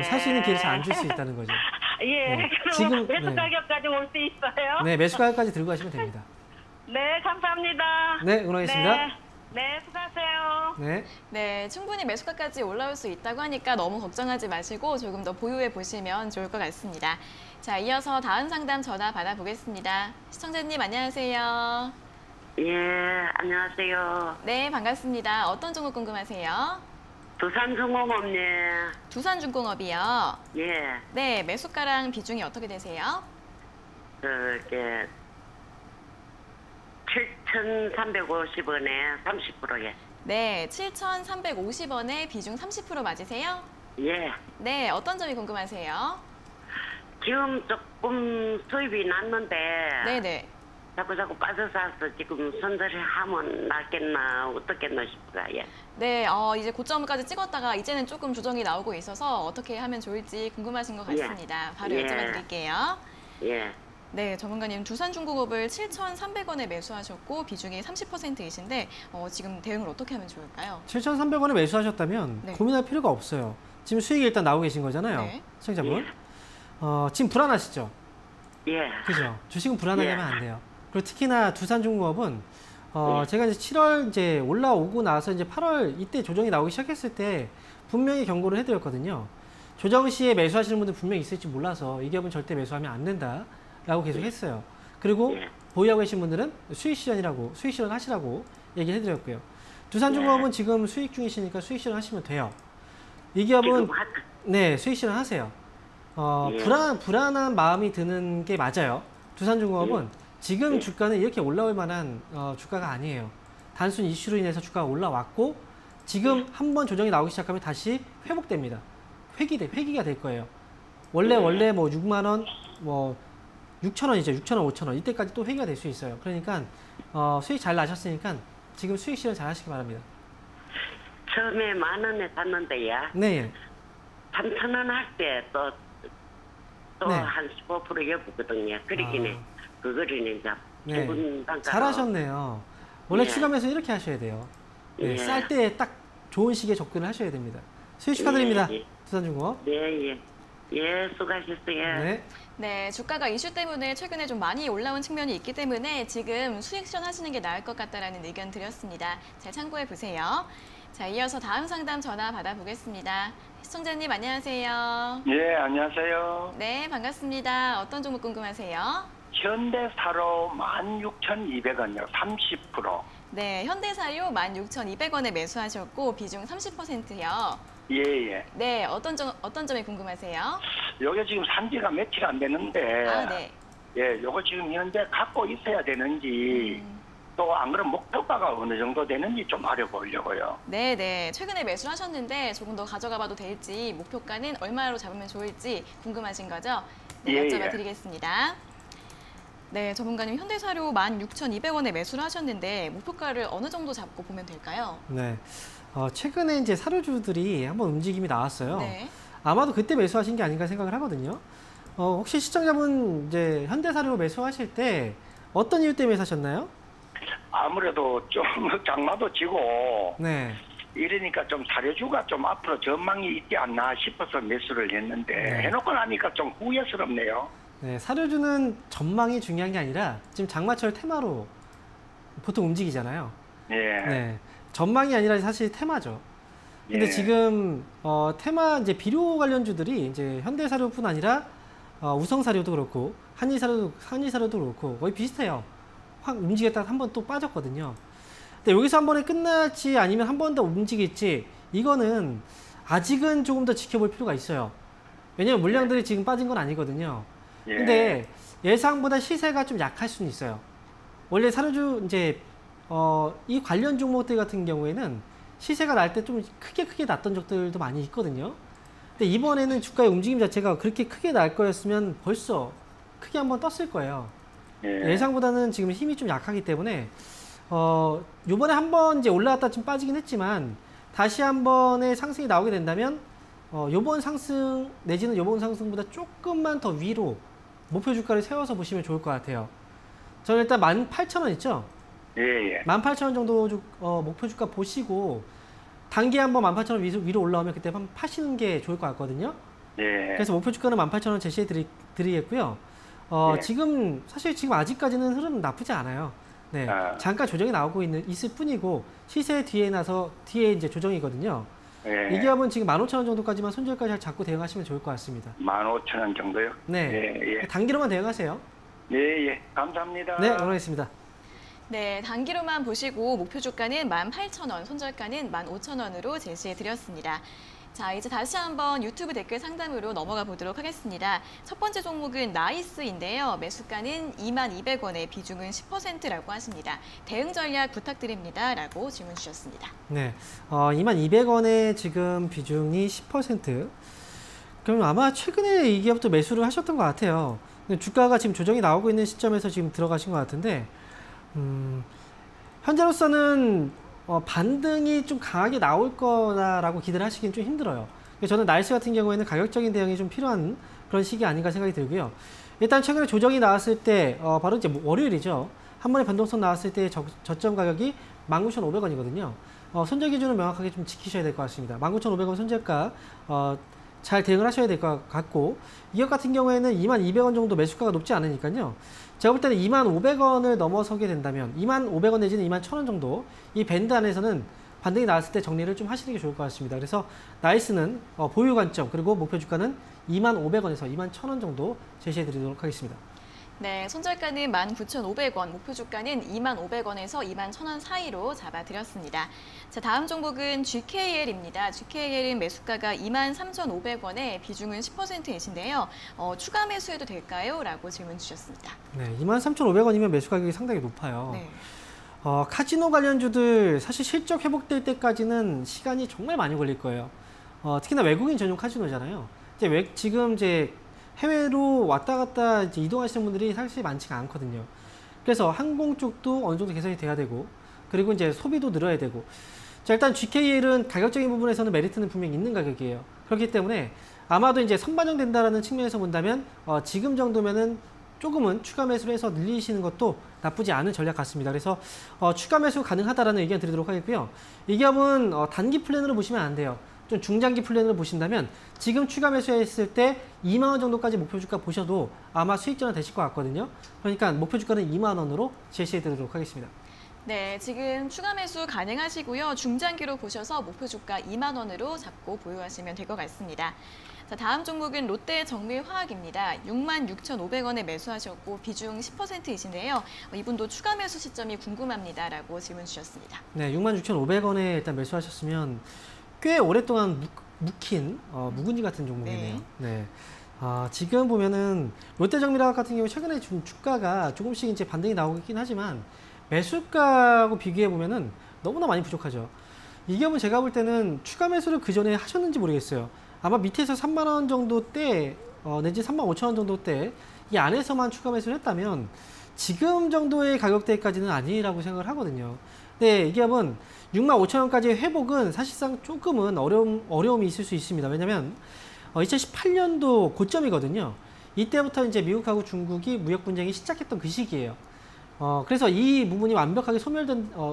살 수 있는 기회를 잘 안 줄 수 있다는 거죠. 그럼 지금 매수 가격까지 올 수 있어요? 네, 매수 가격까지 들고 가시면 됩니다. 네, 감사합니다. 네, 응원하겠습니다. 네, 수고하세요. 네, 충분히 매수가까지 올라올 수 있다고 하니까 너무 걱정하지 마시고 조금 더 보유해 보시면 좋을 것 같습니다. 자, 이어서 다음 상담 전화 받아보겠습니다. 시청자님 안녕하세요. 예, 안녕하세요. 네, 반갑습니다. 어떤 종목 궁금하세요? 두산중공업네. 두산중공업이요? 예. 네, 매수가랑 비중이 어떻게 되세요? 그게 7,350원에 30%예. 네, 7,350원에 비중 30% 맞으세요? 예. 네, 어떤 점이 궁금하세요? 지금 조금 수입이 났는데 네네. 자꾸 빠져서 지금 손절을 하면 낫겠나 어떻겠나 싶어요. 예. 네, 이제 고점까지 찍었다가 이제는 조금 조정이 나오고 있어서 어떻게 하면 좋을지 궁금하신 것 같습니다. 바로 여쭤봐 드릴게요. 예. 네, 전문가님 두산중공업을 7,300원에 매수하셨고 비중이 30%이신데 지금 대응을 어떻게 하면 좋을까요? 7,300원에 매수하셨다면 고민할 필요가 없어요. 지금 수익이 일단 나오고 계신 거잖아요. 시청자분. 지금 불안하시죠? 예. 그죠? 주식은 불안하게 하면 안 돼요. 그리고 특히나 두산중공업은 제가 이제 7월 이제 올라오고 나서 이제 8월 이때 조정이 나오기 시작했을 때 분명히 경고를 해드렸거든요. 조정 시에 매수하시는 분들 분명히 있을지 몰라서 이 기업은 절대 매수하면 안 된다라고 계속 했어요. 그리고 보유하고 계신 분들은 수익 실현 하시라고 얘기를 해드렸고요. 두산중공업은 지금 수익 중이시니까 수익 실현 하시면 돼요. 이 기업은 수익 실현 하세요. 불안한 마음이 드는 게 맞아요. 두산중공업은 지금 주가는 이렇게 올라올 만한 주가가 아니에요. 단순 이슈로 인해서 주가가 올라왔고 지금 한번 조정이 나오기 시작하면 다시 회복됩니다. 회기가 될 거예요. 원래 뭐 6만 원, 뭐 6천 원이죠. 6천 원, 5천 원 이때까지 또 회기가 될 수 있어요. 그러니까 수익 잘 나셨으니까 지금 수익 실현 잘 하시기 바랍니다. 처음에 10,000원에 샀는데요. 네. 3,000원 할 때 또 한 15% 여부거든요. 그러기는 그거를 이제 잘하셨네요. 원래 추가 매수 이렇게 하셔야 돼요. 쌀 때 딱 좋은 시기에 접근을 하셔야 됩니다. 수익 축하드립니다. 두산중공업. 예, 수고하셨어요. 네, 주가가 이슈 때문에 최근에 좀 많이 올라온 측면이 있기 때문에 지금 수익 실현하시는 게 나을 것 같다라는 의견 드렸습니다. 잘 참고해 보세요. 자, 이어서 다음 상담 전화 받아보겠습니다. 시청자님 안녕하세요. 예, 안녕하세요. 네, 반갑습니다. 어떤 종목 궁금하세요? 현대사로 16,200원이요. 30%. 네, 현대사료 16,200원에 매수하셨고 비중 30%요. 예. 네, 어떤 점이 궁금하세요? 요게 지금 산지가 며칠 안 되는데 아, 네. 예, 요거 지금 현재 갖고 있어야 되는지 또 안 그러면 목표가가 어느 정도 되는지 좀 알아보려고요. 네. 최근에 매수를 하셨는데 조금 더 가져가 봐도 될지 목표가는 얼마로 잡으면 좋을지 궁금하신 거죠? 네, 여쭤봐 드리겠습니다. 네, 전문가님 현대사료 16,200원에 매수를 하셨는데 목표가를 어느 정도 잡고 보면 될까요? 네. 최근에 이제 사료주들이 한번 움직임이 나왔어요. 네. 아마도 그때 매수하신 게 아닌가 생각을 하거든요. 혹시 시청자분 이제 현대사료 매수하실 때 어떤 이유 때문에 사셨나요? 아무래도 좀 장마도 지고 네. 이러니까 좀 사료주가 좀 앞으로 전망이 있지 않나 싶어서 매수를 했는데 네. 해놓고 나니까 좀 후회스럽네요. 네, 사료주는 전망이 중요한 게 아니라 지금 장마철 테마로 보통 움직이잖아요. 예. 네. 전망이 아니라 사실 테마죠. 근데 예. 지금 테마 이제 비료 관련주들이 이제 현대사료뿐 아니라 우성사료도 그렇고 한일사료도 그렇고 거의 비슷해요. 확 움직였다가 한 번 또 빠졌거든요. 근데 여기서 한 번에 끝날지 아니면 한 번 더 움직일지 이거는 아직은 조금 더 지켜볼 필요가 있어요. 왜냐면 물량들이 지금 빠진 건 아니거든요. 예. 근데 예상보다 시세가 좀 약할 수는 있어요. 원래 사료주 이제 이 관련 종목들 같은 경우에는 시세가 날 때 좀 크게 났던 적들도 많이 있거든요. 근데 이번에는 주가의 움직임 자체가 그렇게 크게 날 거였으면 벌써 크게 한번 떴을 거예요. 예. 예상보다는 지금 힘이 좀 약하기 때문에 요번에 한번 이제 올라갔다 좀 빠지긴 했지만 다시 한 번의 상승이 나오게 된다면 요번 상승 내지는 요번 상승보다 조금만 더 위로 목표 주가를 세워서 보시면 좋을 것 같아요. 저는 일단 18,000원 있죠? 예. 18,000원 정도 목표 주가 보시고 단기 한번 18,000원 위로 올라오면 그때 한번 파시는 게 좋을 것 같거든요. 예. 그래서 목표 주가는 18,000원 제시해 드리겠고요. 예. 지금 사실 지금 아직까지는 흐름 나쁘지 않아요. 네, 잠깐 조정이 나오고 있을 뿐이고 시세 뒤에 이제 조정이거든요. 예. 이 기업은 지금 15,000원 정도까지만 손절가를 잘 잡고 대응하시면 좋을 것 같습니다. 15,000원 정도요? 네, 예. 단기로만 대응하세요. 예. 감사합니다. 네, 응원하겠습니다. 네, 단기로만 보시고 목표 주가는 18,000원, 손절가는 15,000원으로 제시해 드렸습니다. 자, 이제 다시 한번 유튜브 댓글 상담으로 넘어가 보도록 하겠습니다. 첫 번째 종목은 나이스인데요. 매수가는 22,200원에 비중은 10%라고 하십니다. 대응 전략 부탁드립니다. 라고 질문 주셨습니다. 네, 22,200원에 지금 비중이 10%. 그럼 아마 최근에 이 기업도 매수를 하셨던 것 같아요. 주가가 지금 조정이 나오고 있는 시점에서 지금 들어가신 것 같은데 현재로서는 반등이 좀 강하게 나올 거다라고 기대를 하시긴 좀 힘들어요. 저는 나이스 같은 경우에는 가격적인 대응이 좀 필요한 그런 시기 아닌가 생각이 들고요. 일단 최근에 조정이 나왔을 때 바로 이제 월요일이죠. 한 번에 변동성 나왔을 때 저점 가격이 19,500원이거든요. 손절 기준을 명확하게 좀 지키셔야 될 것 같습니다. 19,500원 손절가 잘 대응을 하셔야 될 것 같고 이 기업 같은 경우에는 22,000원 정도 매수가가 높지 않으니까요. 제가 볼 때는 25,000원을 넘어서게 된다면 25,000원 내지는 21,000원 정도 이 밴드 안에서는 반등이 나왔을 때 정리를 좀 하시는 게 좋을 것 같습니다. 그래서 나이스는 보유 관점 그리고 목표 주가는 25,000원에서 21,000원 정도 제시해 드리도록 하겠습니다. 네, 손절가는 19,500원, 목표 주가는 25,000원에서 21,000원 사이로 잡아드렸습니다. 자, 다음 종목은 GKL입니다. GKL은 매수가가 23,500원에 비중은 10%이신데요. 추가 매수해도 될까요? 라고 질문 주셨습니다. 네, 23,500원이면 매수 가격이 상당히 높아요. 네. 카지노 관련주들 사실 실적 회복될 때까지는 시간이 정말 많이 걸릴 거예요. 특히나 외국인 전용 카지노잖아요. 지금 해외로 왔다 갔다 이동하시는 분들이 사실 많지가 않거든요. 그래서 항공 쪽도 어느 정도 개선이 돼야 되고, 그리고 이제 소비도 늘어야 되고. 자, 일단 GKL은 가격적인 부분에서는 메리트는 분명히 있는 가격이에요. 그렇기 때문에 아마도 이제 선반영된다라는 측면에서 본다면 지금 정도면은 조금은 추가 매수를 해서 늘리시는 것도 나쁘지 않은 전략 같습니다. 그래서 추가 매수 가능하다라는 의견 드리도록 하겠고요. 이 기업은 단기 플랜으로 보시면 안 돼요. 좀 중장기 플랜으로 보신다면 지금 추가 매수했을 때 2만 원 정도까지 목표 주가 보셔도 아마 수익 전환 되실 것 같거든요. 그러니까 목표 주가는 2만 원으로 제시해 드리도록 하겠습니다. 네, 지금 추가 매수 가능하시고요. 중장기로 보셔서 목표 주가 2만 원으로 잡고 보유하시면 될 것 같습니다. 자, 다음 종목은 롯데정밀화학입니다. 66,500원에 매수하셨고 비중 10%이신데요. 이분도 추가 매수 시점이 궁금합니다라고 질문 주셨습니다. 네, 66,500원에 일단 매수하셨으면 꽤 오랫동안 묵힌 묵은지 같은 종목이네요. 네. 지금 보면은 롯데정밀화학 같은 경우 최근에 좀 주가가 조금씩 이제 반등이 나오고 있긴 하지만 매수가하고 비교해 보면은 너무나 많이 부족하죠. 이 기업은 제가 볼 때는 추가 매수를 그 전에 하셨는지 모르겠어요. 아마 밑에서 3만 원 정도 대 내지 3만 5천 원 정도 대 이 안에서만 추가 매수를 했다면 지금 정도의 가격대까지는 아니라고 생각을 하거든요. 네, 이 기업은 6만 5천 원까지의 회복은 사실상 조금은 어려움이 있을 수 있습니다. 왜냐하면 2018년도 고점이거든요. 이때부터 이제 미국하고 중국이 무역 분쟁이 시작했던 그 시기예요. 그래서 이 부분이 완벽하게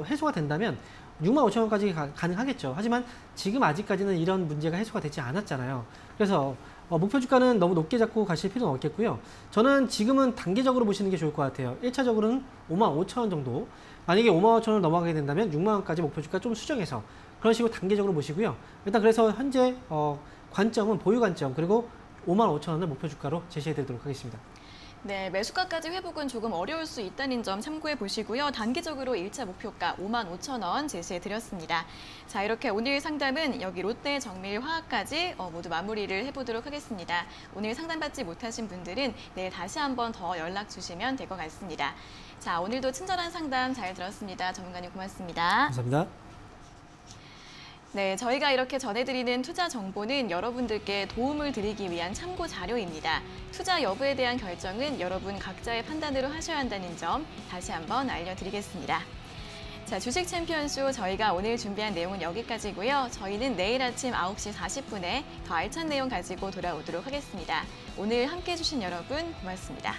해소가 된다면 6만 5천 원까지 가능하겠죠. 하지만 지금 아직까지는 이런 문제가 해소가 되지 않았잖아요. 그래서 목표 주가는 너무 높게 잡고 가실 필요는 없겠고요. 저는 지금은 단계적으로 보시는 게 좋을 것 같아요. 1차적으로는 5만 5천 원 정도. 만약에 5만 5천 원을 넘어가게 된다면 6만 원까지 목표 주가 좀 수정해서 그런 식으로 단계적으로 보시고요. 일단 그래서 현재 관점은 보유 관점 그리고 5만 5천 원을 목표 주가로 제시해 드리도록 하겠습니다. 네, 매수가까지 회복은 조금 어려울 수 있다는 점 참고해 보시고요. 단기적으로 1차 목표가 5만 5천 원 제시해 드렸습니다. 자, 이렇게 오늘 상담은 여기 롯데정밀화학까지 모두 마무리를 해보도록 하겠습니다. 오늘 상담받지 못하신 분들은 내일 다시 한번 더 연락 주시면 될 것 같습니다. 자, 오늘도 친절한 상담 잘 들었습니다. 전문가님 고맙습니다. 감사합니다. 네, 저희가 이렇게 전해드리는 투자 정보는 여러분들께 도움을 드리기 위한 참고 자료입니다. 투자 여부에 대한 결정은 여러분 각자의 판단으로 하셔야 한다는 점 다시 한번 알려드리겠습니다. 자, 주식 챔피언쇼 저희가 오늘 준비한 내용은 여기까지고요. 저희는 내일 아침 9시 40분에 더 알찬 내용 가지고 돌아오도록 하겠습니다. 오늘 함께해 주신 여러분 고맙습니다.